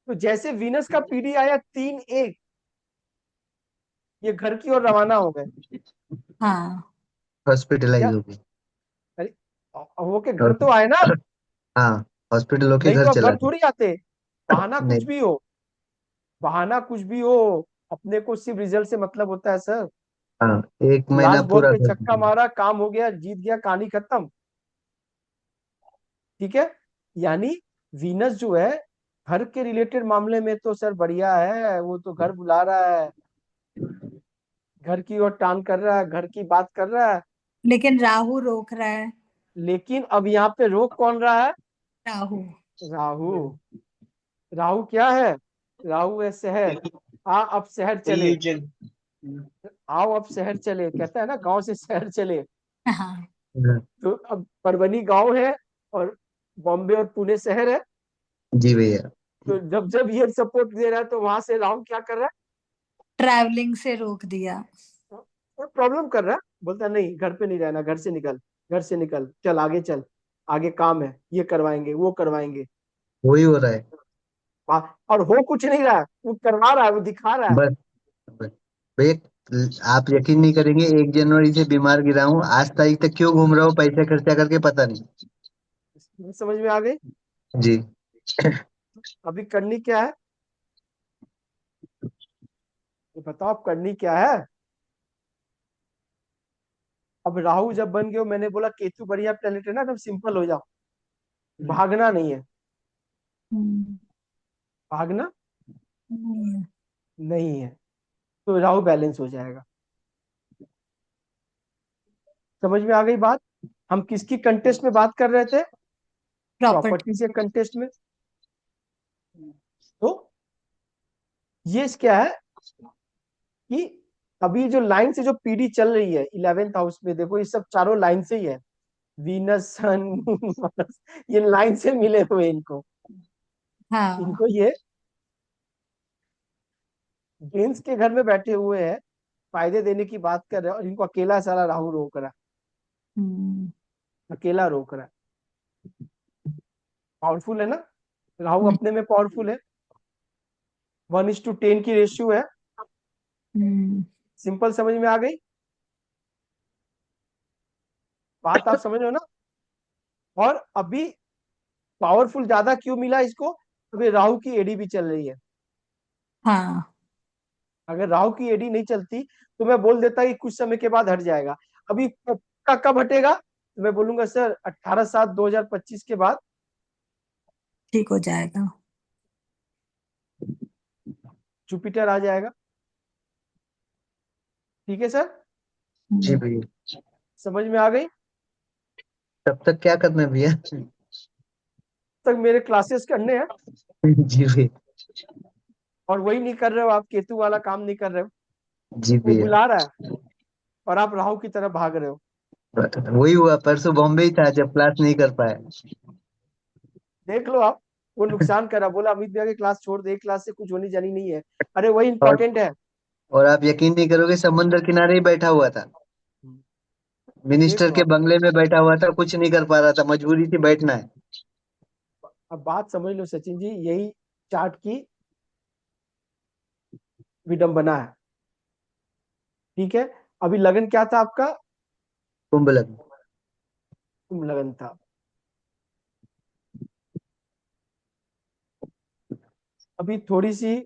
तो जैसे वीनस का पीडी आया 3-1, ये घर की ओर रवाना हो गए।
हाँ
हॉस्पिटलाइज
क्या,
हो गई।
अरे वो के घर
और
तो आए ना,
हाँ, हॉस्पिटल होके
नहीं
घर
तो अब
चला
घर थोड़ी आते। बहाना
गया।
कुछ
नहीं।
भी हो, बहाना कुछ भी हो, अपने को सिर्फ रिजल्ट से मतलब होता है सर।
हाँ, एक महीना
लास्ट बॉल
पूरा
पे
घर
छक्का
चला।
मारा, काम हो गया, जीत गया, कहानी खत्म। ठीक है, यानी वीनस जो है घर के रिलेटेड मामले में तो सर बढ़िया है, वो तो घर बुला रहा है, घर की ओर टान कर रहा है, घर की बात कर रहा है।
लेकिन राहु रोक रहा है।
लेकिन अब यहाँ पे रोक कौन रहा है?
राहु।
राहु। राहु क्या है? राहु है शहर। आ अब शहर चले,
इल्यूजन।
आओ अब शहर चले, कहता है ना गांव से शहर चले।
हाँ।
हाँ,
तो अब परभनी गांव है, और बॉम्बे और पुणे शहर है।
जी भैया।
तो जब जब ये सपोर्ट दे रहा है, तो वहां से राहु क्या कर रहा
ट्रैवलिंग से रोक दिया।
है? और प्रॉब्लम कर रहा है, बोलता है, नहीं घर पे नहीं रहना, घर से निकल, घर से निकल, चल आगे चल, आगे काम है, ये करवाएंगे, वो करवाएंगे।
वही हो रहा है।
और हो कुछ नहीं रहा है, वो करवा रहा है, वो दिखा रहा है।
बस बस भैया, आप यकीन नहीं करेंगे, 1 जनवरी से बीमार गिरा हूँ, आज तारीख तक क्यों घूम रहा हूँ पैसे खर्चा करके पता नहीं।
समझ में आ गई?
जी।
अभी करनी क्या है, ये बताओ, अब करनी क्या है? अब राहु जब बन गए हो, मैंने बोला केतु बढ़िया प्लेनेट है ना, तब सिंपल हो जाओ, भागना नहीं है।
हम्म,
भागना
हम्म,
नहीं है, तो राहु बैलेंस हो जाएगा। समझ में आ गई बात? हम किसकी कंटेस्ट में बात कर रहे थे?
प्रॉपर्टी।
प्रॉपर्टी से कंटेस्ट में। तो ये क्या है कि अभी जो लाइन से जो पीढ़ी चल रही है 11th हाउस में, देखो ये सब चारों लाइन से ही है, वीनस सन मून मार्स, ये लाइन से मिले हुए इनको।
हाँ।
इनको ये जेंट्स के घर में बैठे हुए हैं, फायदे देने की बात कर रहे हैं, और इनको अकेला सारा राहु रोक रहा
हम्म,
है, अकेला रोक रहा है। पावरफुल है ना, राहु
हम्म,
अपने में पावरफुल है। 1:10 की रेशियो है।
हम्म,
सिंपल समझ में आ गई बात, आप समझ रहे हो ना? और अभी पावरफुल ज्यादा क्यों मिला इसको? अभी राहु की एडी भी चल रही है।
हाँ।
अगर राहु की एडी नहीं चलती, तो मैं बोल देता कि कुछ समय के बाद हट जाएगा। अभी पक्का कब हटेगा? तो मैं बोलूंगा सर 18/7/2025 के बाद
ठीक हो जाएगा।
जुपिटर आ जाएगा। ठीक है सर,
जी
हम्म,
भैया।
समझ में आ गई?
तब तक क्या करना है भैया?
तक मेरे क्लासेस करने हैं,
जी भैया।
और वही नहीं कर रहे हो आप, केतु वाला काम नहीं कर रहे हो।
जी
वो
भैया।
बुला रहा है, और आप राहु की तरफ भाग रहे हो।
वही हुआ, परसों बॉम्बे ही था जब क्लास नहीं कर पाया।
देख लो आप, वो नुकसान करा, बोला अमित भैया की क्लास छोड़ दे, एक क्लास से कुछ होनी जानी नहीं है। अरे वही
और
इंपॉर्टेंट है।
और आप यकीन नहीं करोगे, समंदर किनारे ही बैठा हुआ था,
देख
मिनिस्टर
लो
के
आप,
बंगले में बैठा हुआ था, कुछ नहीं कर पा रहा था, मजबूरी थी बैठना है।
अब बात समझ लो सचिन जी, यही चार्ट की विडंबना है। ठीक है, अभी लगन क्या था आपका?
कुंभ लग्न।
कुंभ लगन था। अभी थोड़ी सी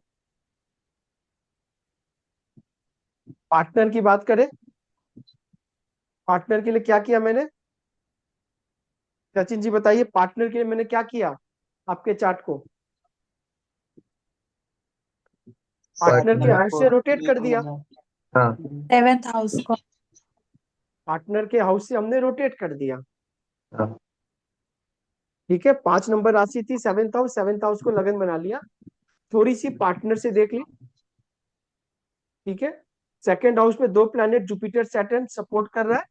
पार्टनर की बात करें। पार्टनर के लिए क्या किया मैंने? सचिन जी बताइए, पार्टनर के लिए मैंने क्या किया आपके चार्ट को? पार्टनर के
पार्टनर
हाउस से रोटेट कर दिया।
हाँ
7th हाउस को।
पार्टनर के हाउस से हमने रोटेट कर दिया।
हाँ
ठीक है, 5 नंबर राशि थी, 7th हाउस को लगन बना लिया। थोड़ी सी पार्टनर से देख ली। ठीक है, सेकंड हाउस में 2 प्लैनेट जुपिटर सैटर्न सपोर्ट कर रहा है।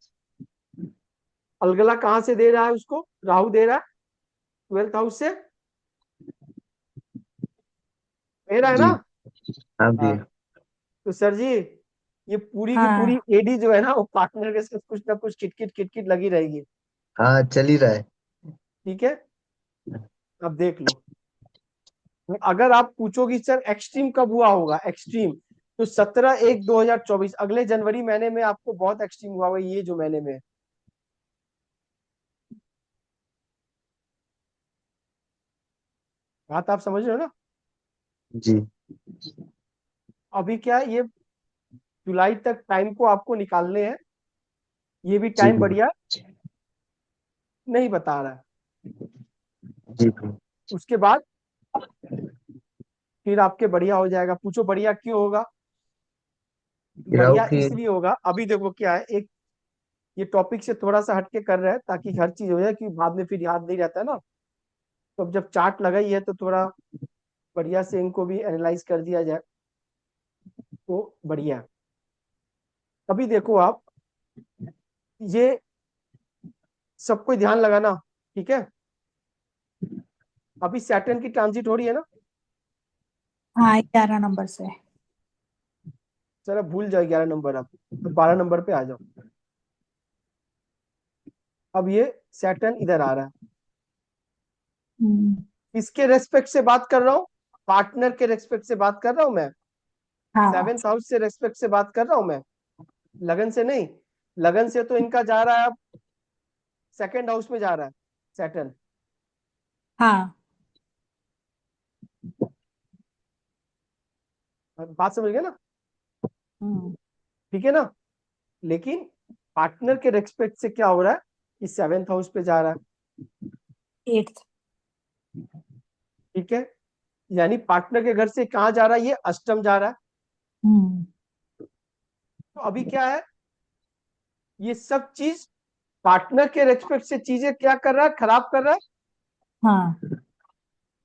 अलगला कहां से दे रहा है उसको? राहु दे रहा है 12th हाउस से, दे रहा है
जी
ना?
हाँ जी
तो सर जी, ये पूरी की पूरी
हाँ
एडी जो है ना, वो पार्टनर के साथ कुछ ना कुछ किटकिट किटकिट लगी रहेगी।
हाँ चल ही रहा है।
ठीक है, अब देख लो। अगर आप पूछोगे सर एक्सट्रीम कब हुआ होगा, एक्सट्रीम, तो 17/1/2024, अगले जनवरी महीने में आपको बहुत एक्सट्रीम हुआ होगा, ये जो महीने में। बात आप समझ रहे हो ना?
जी
अभी क्या है, ये जुलाई तक टाइम को आपको निकालने हैं। ये भी
जी
टाइम बढ़िया नहीं बता रहा है।
जी
उसके बाद फिर आपके बढ़िया हो जाएगा। पूछो बढ़िया क्यों होगा?
राहु
बढ़िया
की।
इसलिए होगा, अभी देखो क्या है, एक ये टॉपिक से थोड़ा सा हटके कर रहा है ताकि हर चीज हो जाए, कि बाद में फिर याद नहीं रहता है ना। तो अब जब चार्ट लगा ही है तो थोड़ा बढ़िया से इनको भी एनालाइज कर दिया जाए तो बढ़िया। अभी देखो आप, ये सबको ध्यान लगाना। ठीक है, अभी सैटर्न की ट्रांजिट हो रही है ना।
हाँ 11 नंबर से।
चलो भूल जाओ 11 नंबर, अब तो 12 नंबर पे आ जाओ। अब ये सैटर्न इधर आ रहा है।
हम्म,
किसके रेस्पेक्ट से बात कर रहा हूँ? पार्टनर के रेस्पेक्ट से बात कर रहा हूँ मैं।
हाँ
7th हाउस से रेस्पेक्ट से बात कर रहा हूँ मैं, लगन से नहीं। लगन से तो इनका जा रहा है अब सेकंड हाउस में जा रहा है सैटर्न।
हाँ।
बात समझ गए ना?
हम्म,
ठीक है ना? लेकिन पार्टनर के रेस्पेक्ट से क्या हो रहा है कि 7th हाउस पे जा रहा है।
8th।
ठीक है, यानी पार्टनर के घर से कहाँ जा रहा है? ये अष्टम जा रहा है।
हम्म,
तो अभी क्या है, ये सब चीज पार्टनर के रेस्पेक्ट से चीजें क्या कर रहा है? खराब कर रहा है।
हाँ।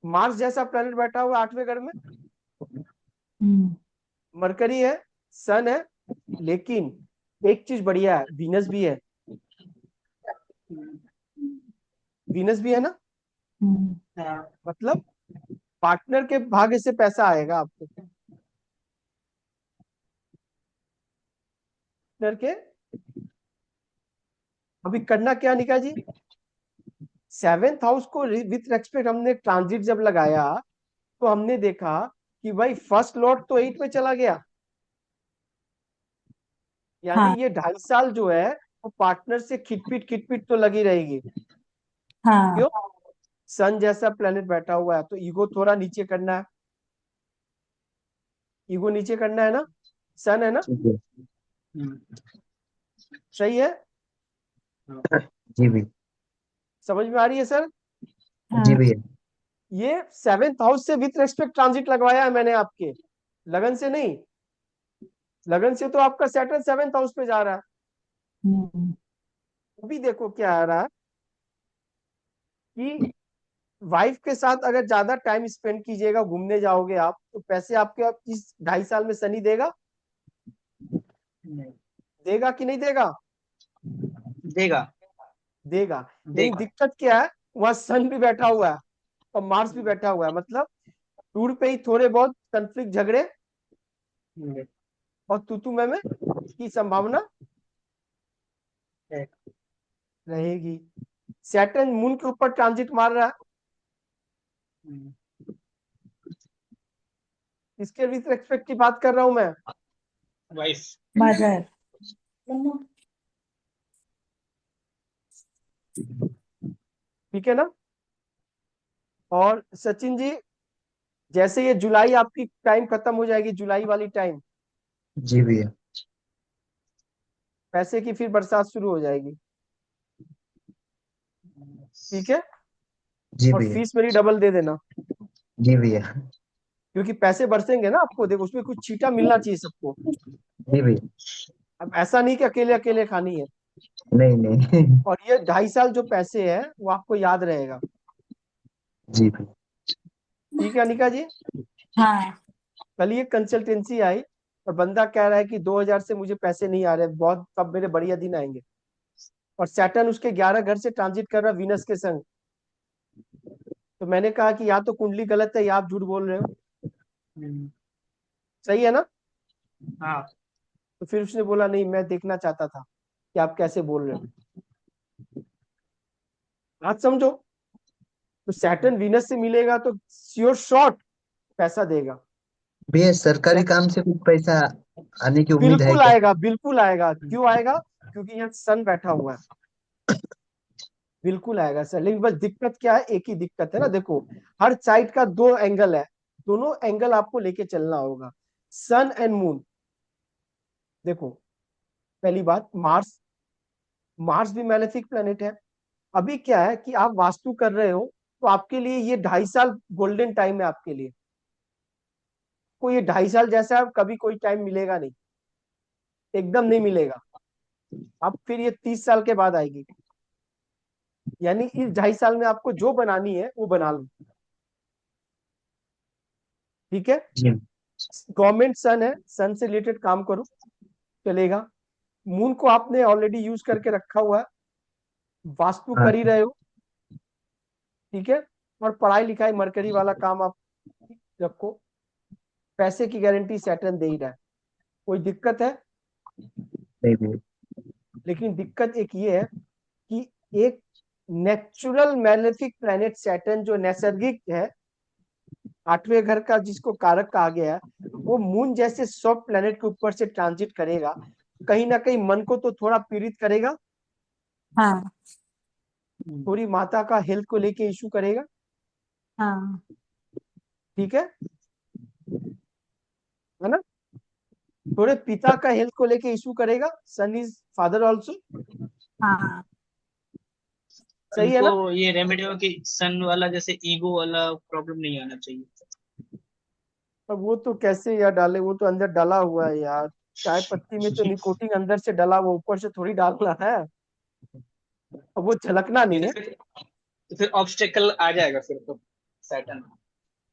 मार्स जैसा प्लेनेट बैठा हुआ है 8वें घर में,
हम्म,
मरकरी है, सन है, लेकिन एक चीज बढ़िया है, वीनस भी है। वीनस भी है ना,
हम्म,
मतलब पार्टनर के भाग्य से पैसा आएगा आपको। पार्टनर के, अभी करना क्या निका जी, 7th हाउस को विथ रेस्पेक्ट हमने ट्रांजिट जब लगाया तो हमने देखा कि भाई फर्स्ट लॉर्ड तो 8 में चला गया, यानी
हाँ
ये 2.5 साल जो है वो पार्टनर से खिटपिट तो लगी रहेगी।
हाँ
क्यों? सन जैसा प्लेनेट बैठा हुआ है तो ईगो थोड़ा नीचे करना है। ईगो नीचे करना है ना, सन है ना,
ठीक है
सही है?
जी भी
समझ में आ रही है सर?
जी
हाँ।
भैया।
ये 7th हाउस से विथ रेस्पेक्ट ट्रांजिट लगवाया है मैंने आपके, लगन से नहीं। लगन से तो आपका सैटर्न 7th हाउस पे जा रहा है।
हम्म,
अभी देखो क्या आ रहा है कि वाइफ के साथ अगर ज्यादा टाइम स्पेंड कीजिएगा, घूमने जाओगे आप, तो पैसे आपके आप इस 2.5 साल में शनि देगा? देगा कि नहीं देगा?
देगा
देगा। लेकिन
देगा।
दिक्कत क्या है, वहां सन भी बैठा हुआ है और मार्स भी बैठा हुआ है, मतलब टूर पे ही थोड़े बहुत कंफ्लिक्ट, झगड़े और तू मैं की संभावना रहेगी। सैटर्न मून के ऊपर ट्रांजिट मार रहा है,
हम्म,
इसके विथ रेस्पेक्ट की बात कर रहा हूं मैं।
वाइफ।
मदर।
ठीक है ना। और सचिन जी, जैसे ये जुलाई आपकी टाइम खत्म हो जाएगी, जुलाई वाली टाइम,
जी भैया।
पैसे की फिर बरसात शुरू हो जाएगी। ठीक है।
जी
और
भैया।
फीस मेरी डबल दे देना,
जी भैया।
क्योंकि पैसे बरसेंगे ना आपको, देखो उसमें कुछ छीटा मिलना चाहिए सबको।
जी भैया।
अब ऐसा नहीं कि अकेले अकेले खानी है।
नहीं नहीं।
और ये 2.5 साल जो पैसे है वो आपको याद रहेगा।
जी भैया।
ठीक है अनिका जी।
हाँ।
कल ये कंसल्टेंसी आई और बंदा कह रहा है कि 2000 से मुझे पैसे नहीं आ रहे, बहुत कब मेरे बढ़िया दिन आएंगे। और सैटर्न उसके 11 घर से ट्रांजिट कर रहा वीनस के संग। तो मैंने कहा कि या तो कुंडली गलत है या आप झूठ बोल रहे हो।
हम्म,
सही है ना।
हाँ।
तो फिर उसने बोला नहीं, मैं देखना चाहता था कि आप कैसे बोल रहे हो। बात समझो। तो सैटर्न वीनस से मिलेगा तो श्योर शॉर्ट पैसा देगा।
भैया सरकारी काम से कुछ पैसा आने की उम्मीद है
बिल्कुल
क्या?
आएगा, बिल्कुल आएगा। क्यों आएगा? क्योंकि यहाँ सन बैठा हुआ है। बिल्कुल आएगा सर, लेकिन बस दिक्कत क्या है, एक ही दिक्कत है ना, देखो हर साइड का दो एंगल है, दोनों एंगल आपको लेके चलना होगा। सन एंड मून। देखो पहली बात, मार्स, मार्स भी मैलेफिक प्लेनेट है। अभी क्या है कि आप वास्तु कर रहे हो, तो आपके लिए ये 2.5 साल गोल्डन टाइम है आपके लिए। कोई ये 2.5 साल जैसा कभी कोई टाइम मिलेगा नहीं, एकदम नहीं मिलेगा। अब फिर ये 30 साल के बाद आएगी। यानी इस 2.5 साल में आपको जो बनानी है वो बना लो। ठीक है।
जी।
गवर्नमेंट सन है, सन से रिलेटेड काम करो, चलेगा। मून को आपने ऑलरेडी यूज करके रखा हुआ है, वास्तु
हाँ।
कर ही रहे हो। ठीक है। और पढ़ाई लिखाई मरकरी वाला काम आप रखो। पैसे की गारंटी सैटर्न दे ही रहा है। कोई दिक्कत है?
नहीं भैया।
लेकिन दिक्कत एक ये है कि एक नेचुरल मैलेफिक प्लैनेट सैटर्न जो नैसर्गिक है, 8वें घर का जिसको कारक कहा गया है, वो मून जैसे सॉफ्ट प्लैनेट के ऊपर से ट्रांजिट करेगा, कहीं ना कहीं मन को तो थोड़ा पीड़ित करेगा,
हाँ।
थोड़ी माता का हेल्थ को लेके इशू करेगा।
हाँ।
ठीक है ना। थोड़े पिता का हेल्थ को लेके इशू करेगा, सन इज फादर ऑल्सो।
हाँ।
सही है
उनको
ना।
ये रेमेडी हो कि सन वाला जैसे ईगो वाला प्रॉब्लम नहीं आना चाहिए।
अब वो तो कैसे यार डाले, वो तो अंदर डाला हुआ है यार। चाय पत्ती में तो निकोटीन अंदर से डाला हुआ, ऊपर से थोड़ी डालना है। अब वो झलकना
ये
नहीं है।
तो फिर ऑब्स्टेकल आ जाएगा फिर तो सैटर्न।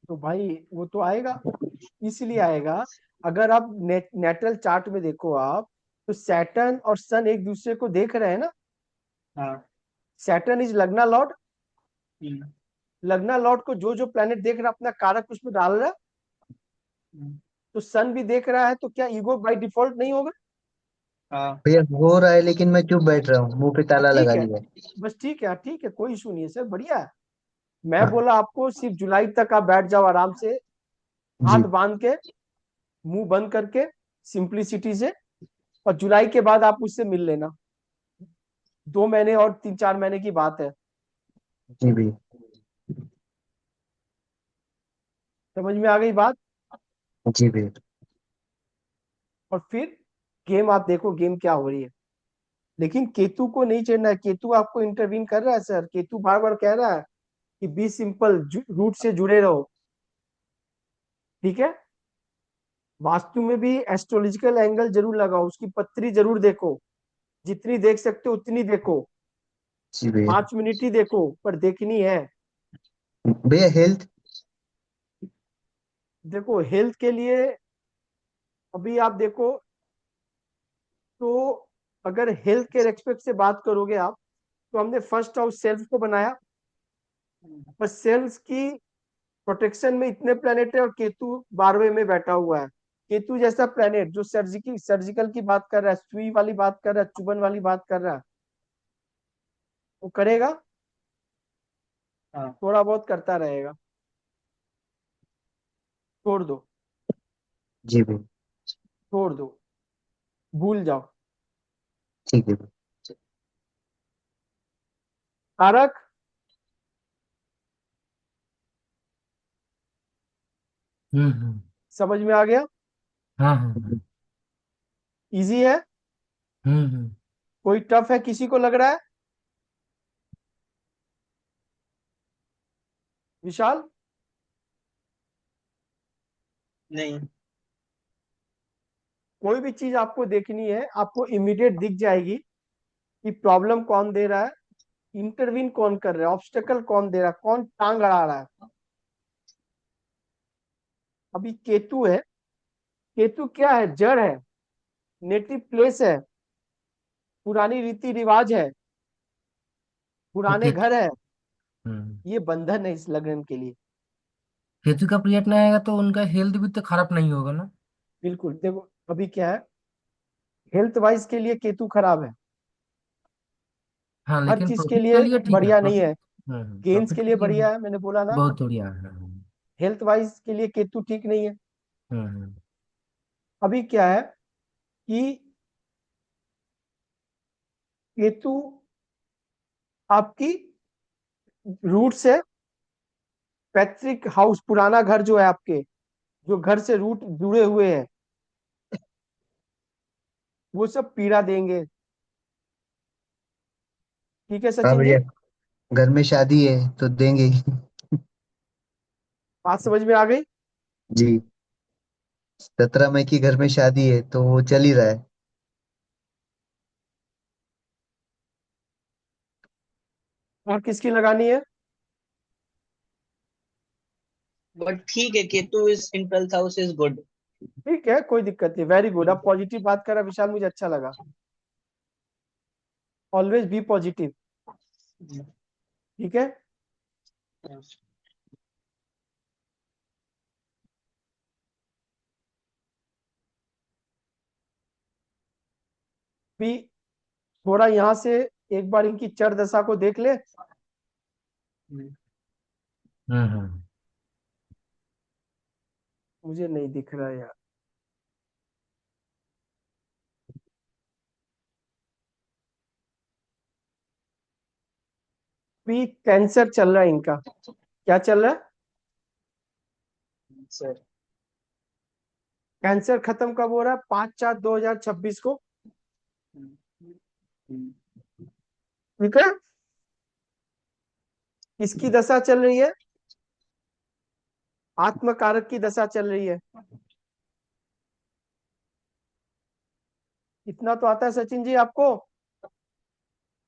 तो भाई वो तो आएगा, इसलिए आएगा। अगर आप नेटल चार्ट में देखो आप, तो सैटर्न और सन एक दूसरे को देख रहे हैं ना।
हाँ।
सैटर्न इज लग्ना लॉर्ड।
हम्म,
लग्ना लॉर्ड को जो जो प्लेनेट देख रहा है अपना कारक उसमें डाल रहा है।
हम्म,
तो सन भी देख रहा है, तो क्या ईगो बाय डिफॉल्ट नहीं होगा?
हाँ।
भैया हो रहा है लेकिन मैं चुप बैठ रहा हूँ, मुंह पे ताला
ठीक
लगा
है,
लिया।
बस ठीक है, ठीक है, कोई इशू नहीं है सर, बढ़िया है। मैं
हाँ।
बोला आपको सिर्फ जुलाई तक आप बैठ जाओ आराम से,
जी।
हाथ बांध के, मुंह बंद करके, सिंप्लिसिटी से। और जुलाई के बाद आप मुझसे मिल लेना, 2 महीने और 3-4 महीने की बात है।
जी भैया।
समझ में आ गई बात?
जी भैया।
और फिर गेम आप देखो, गेम क्या हो रही है। लेकिन केतु को नहीं छेड़ना है, केतु आपको इंटरवीन कर रहा है सर, केतु बार बार कह रहा है कि बी सिंपल, रूट से जुड़े रहो। ठीक है। वास्तु में भी एस्ट्रोलॉजिकल एंगल जरूर लगाओ, उसकी पत्री जरूर देखो, जितनी देख सकते हो उतनी देखो।
जी भैया।
5 मिनट ही देखो, पर देखनी है।
भैया हेल्थ।
देखो हेल्थ के लिए अभी आप देखो, तो अगर हेल्थ के रेस्पेक्ट से बात करोगे आप, तो हमने फर्स्ट हाउस सेल्फ को बनाया, पर सेल्स की प्रोटेक्शन में इतने प्लेनेट है और केतु 12वें में बैठा हुआ है। केतु जैसा प्लेनेट जो सर्जिकल सर्जिकल की बात कर रहा है, सुई वाली बात कर रहा है, चुभन वाली बात कर रहा है, वो करेगा,
हाँ।
थोड़ा बहुत करता रहेगा। छोड़ दो,
जी भैया।
छोड़ दो, भूल जाओ।
ठीक है भैया।
कारक
हम्म।
समझ में आ गया?
हाँ हाँ।
इजी है?
हम्म।
कोई टफ है किसी को लग रहा है? विशाल?
नहीं।
कोई भी चीज आपको देखनी है, आपको इमीडिएट दिख जाएगी कि प्रॉब्लम कौन दे रहा है, इंटरवीन कौन कर रहा है, ऑब्स्टेकल कौन दे रहा है, कौन टांग अड़ा रहा है। अभी केतु है, केतु क्या है? जड़ है, नेटिव प्लेस है, पुरानी रीति रिवाज है,
तो
पुराने घर है।
हम्म,
ये बंधन है इस लगन के लिए।
केतु का पीरियड नहीं आएगा तो उनका हेल्थ भी तो खराब नहीं होगा ना।
बिल्कुल, देखो अभी क्या है, हेल्थ वाइज के लिए केतु खराब है,
हाँ
हर
लेकिन
चीज के
प्रॉफिट के
लिए
लिए ठीक है,
बढ़िया नहीं
प्रॉफिट।
है। गेन्स
प्रॉफिट
के
के
लिए
लिए
बढ़िया है, मैंने बोला ना।
बहुत बढ़िया है।
हेल्थ वाइज के लिए केतु ठीक नहीं है।
हम्म।
अभी क्या है कि केतु आपकी रूट से, पैतृक हाउस, पुराना घर जो है आपके, जो घर से रूट जुड़े हुए हैं, वो सब पीड़ा देंगे। ठीक है
हाँ
सचिन जी?
भैया, घर में शादी है तो देंगे ही।
बात समझ में आ गई?
जी। 17 मई की घर में शादी है तो वो चल ही रहा है।
और किसकी लगानी है?
बट ठीक है, Ketu is in 12th house is good.
ठीक है, कोई दिक्कत नहीं, वेरी गुड। अब पॉजिटिव बात करा विशाल, मुझे अच्छा लगा। Always be positive. ठीक है। भी थोड़ा यहाँ से एक बार इनकी चर दशा को देख ले।
हम्म।
मुझे नहीं दिख रहा यार। भी कैंसर चल रहा है इनका। क्या चल रहा है?
सर।
कैंसर खत्म कब हो रहा है? 5/4/2026 को। ठीक है। किसकी दशा चल रही है? आत्मकारक की दशा चल रही है। इतना तो आता है सचिन जी आपको,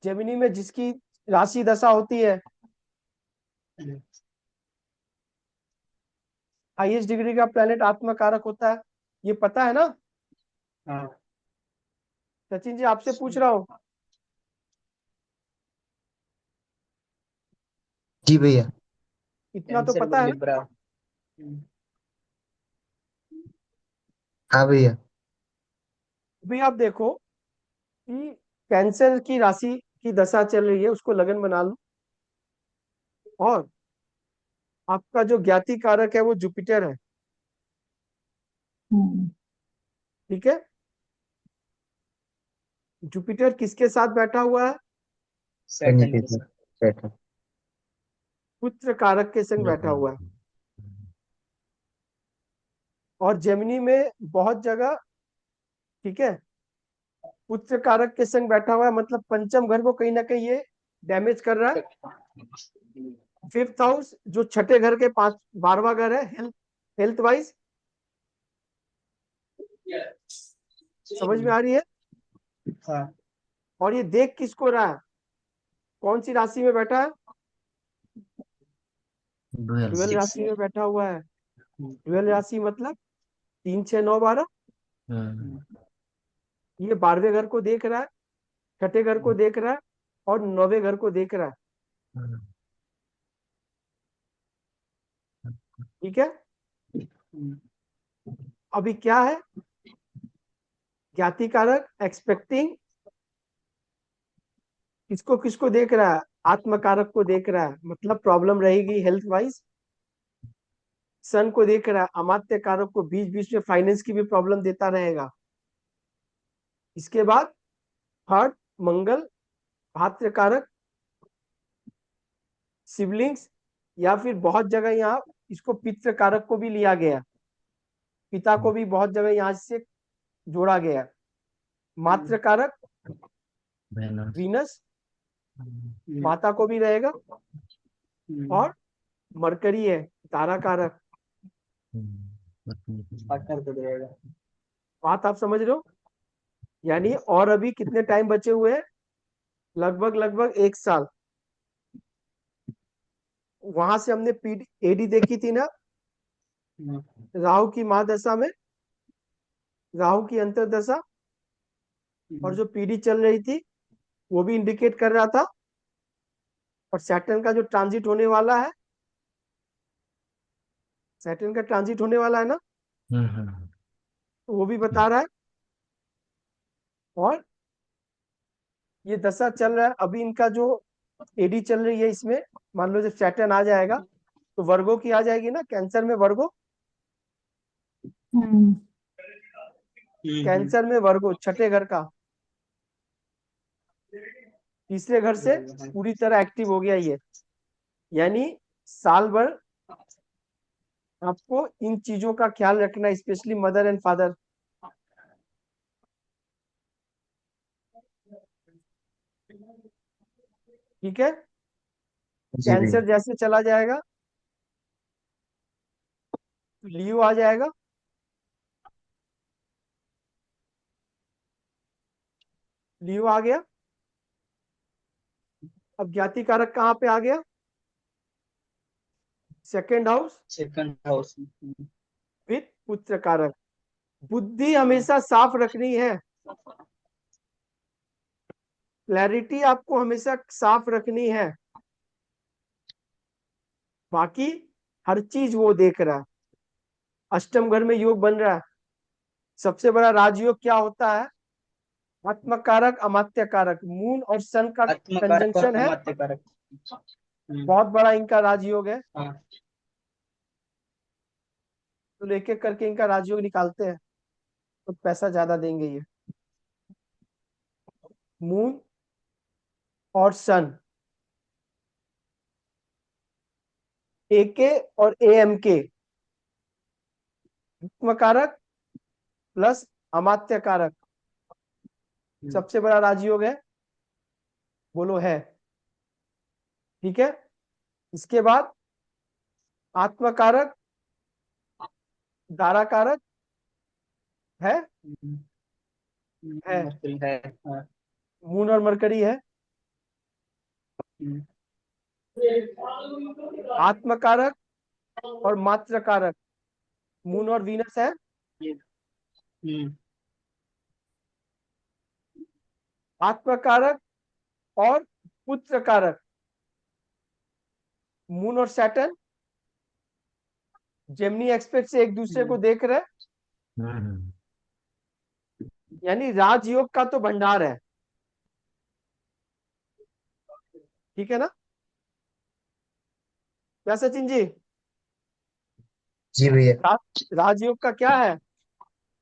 जेमिनी में जिसकी राशि दशा होती है, हाईएस्ट डिग्री का प्लेनेट आत्मकारक होता है, ये पता है ना?
हाँ।
सचिन जी आपसे पूछ रहा हूँ।
जी भैया।
इतना तो
कैंसर
पता
में
है ना?
लिब्रा।
हाँ भैया।
अभी आप देखो कि कैंसर की राशि की दशा चल रही है, उसको लगन बना लो। और आपका जो ज्ञाति कारक है वो जुपिटर है।
हम्म।
ठीक है। जुपिटर किसके साथ बैठा हुआ है?
शनि
सैटर्न
के
के
साथ
साथ।
बैठा।
पुत्र कारक के संग बैठा हुआ है। और जेमिनी में बहुत जगह, ठीक है, पुत्र कारक के संग बैठा हुआ है, मतलब पंचम घर को कहीं ना कहीं ये डैमेज कर रहा है। फिफ्थ हाउस जो छठे घर के 12वां घर है, हेल्थ, हेल्थ वाइज समझ में आ रही है?
हाँ।
और ये देख किसको रहा है? कौन सी राशि में बैठा है?
डुअल।
Dwell
six.
राशि में बैठा हुआ है। ड्वेल राशि मतलब 3 6 9 12। ये 12वें घर को देख रहा है, छठे घर को देख रहा है, और 9वें घर को देख रहा है। ठीक है। अभी क्या है, ज्ञाति कारक एक्सपेक्टिंग किसको किसको देख रहा है? आत्मकारक को देख रहा है, मतलब प्रॉब्लम रहेगी हेल्थ वाइज। सन को देख रहा है, अमात्य कारक को बीच बीच में फाइनेंस की भी प्रॉब्लम देता रहेगा। इसके बाद थर्ड मंगल, भात्र कारक, सिबलिंग्स, या फिर बहुत जगह यहाँ इसको पितृ कारक को भी लिया गया, पिता को भी बहुत जगह यहाँ से जोड़ा गया। मातृ कारक
वेनस।
वीनस, माता को भी रहेगा। और मरकरी है तारा कारक।
पार्टनर को देगा।
बात आप समझ रहे हो? यानी और अभी कितने टाइम बचे हुए हैं? लगभग लगभग 1 साल। वहां से हमने पीडी एडी देखी थी ना, राहु की महादशा में, राहु की अंतरदशा, और जो पीडी चल रही थी वो भी इंडिकेट कर रहा था। और सैटर्न का जो ट्रांजिट होने वाला है, सैटर्न का ट्रांजिट होने वाला है ना, तो वो भी बता रहा है। और ये दशा चल रहा है अभी, इनका जो एडी चल रही है इसमें, मान लो जब सैटर्न आ जाएगा तो वर्गो की आ जाएगी ना, कैंसर में वर्गो,
हम्म
कैंसर में वर्गो छठे घर का, तीसरे घर से पूरी तरह एक्टिव हो गया ये। यानी साल भर आपको इन चीजों का ख्याल रखना, स्पेशली मदर एंड फादर। ठीक है?
जी भैया।
कैंसर जैसे चला जाएगा तो लियो आ जाएगा। लियो आ गया। अब ज्ञाति कारक कहाँ पे आ गया? Second house
second house.
With पुत्र कारक। बुद्धि हमेशा साफ रखनी है, क्लैरिटी आपको हमेशा साफ रखनी है। बाकी हर चीज वो देख रहा है। अष्टम घर में योग बन रहा है। सबसे बड़ा राजयोग क्या होता है? आत्मकारक अमात्य कारक, मून और सन का
आत्मकारक और
कंजंक्शन है,
अमात्यकारक।
बहुत बड़ा इनका राजयोग है।
हाँ।
तो एक एक करके इनका राजयोग निकालते हैं तो पैसा ज्यादा देंगे ये। मून और सन, ए के और ए एम के, आत्मकारक प्लस अमात्य कारक, सबसे बड़ा राजयोग है। बोलो है? ठीक है। इसके बाद आत्मकारक, दारा कारक है, है
मरकरी है। हाँ।
मून और मरकरी है। आत्मकारक और मात्र कारक, मून और वीनस है। आत्मकारक और पुत्र कारक, मून और सैटर्न जेमिनी एक्सपेक्ट से एक दूसरे को देख रहे हैं। यानी राजयोग का तो भंडार है। ठीक है ना? क्या सचिन जी?
जी भैया।
राजयोग का क्या है?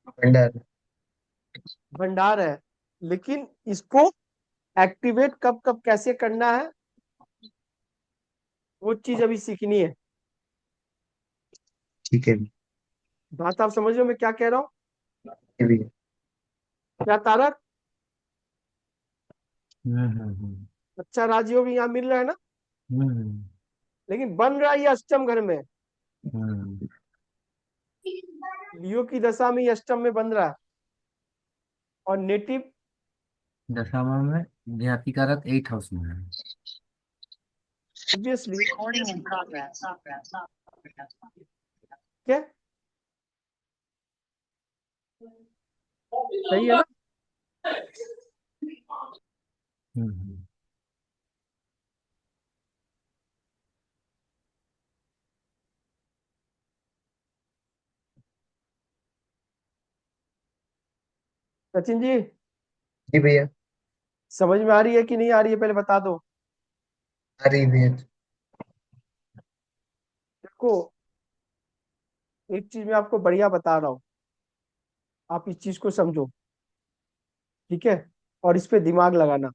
भंडार।
भंडार है। लेकिन इसको एक्टिवेट कब कब कैसे करना है, वो चीज अभी सीखनी है।
ठीक है
बात आप समझ रहे हो मैं क्या कह रहा हूँ?
भैया।
क्या तारक? अच्छा राजयोग यहाँ मिल रहा है ना, लेकिन बन रहा है ये अष्टम घर में। लियो की दशा में ये अष्टम में बन रहा है। और नेटिव
दशा में ज्ञाति कारक 8 हाउस में है।
Obviously
Recording in progress.
क्या सही है ना? सचिन जी
जी भैया।
समझ में आ रही है कि नहीं आ रही है, पहले बता दो।
आ रही भैया।
देखो एक चीज मैं आपको बढ़िया बता रहा हूँ, आप इस चीज को समझो, ठीक है, और इस पे दिमाग लगाना।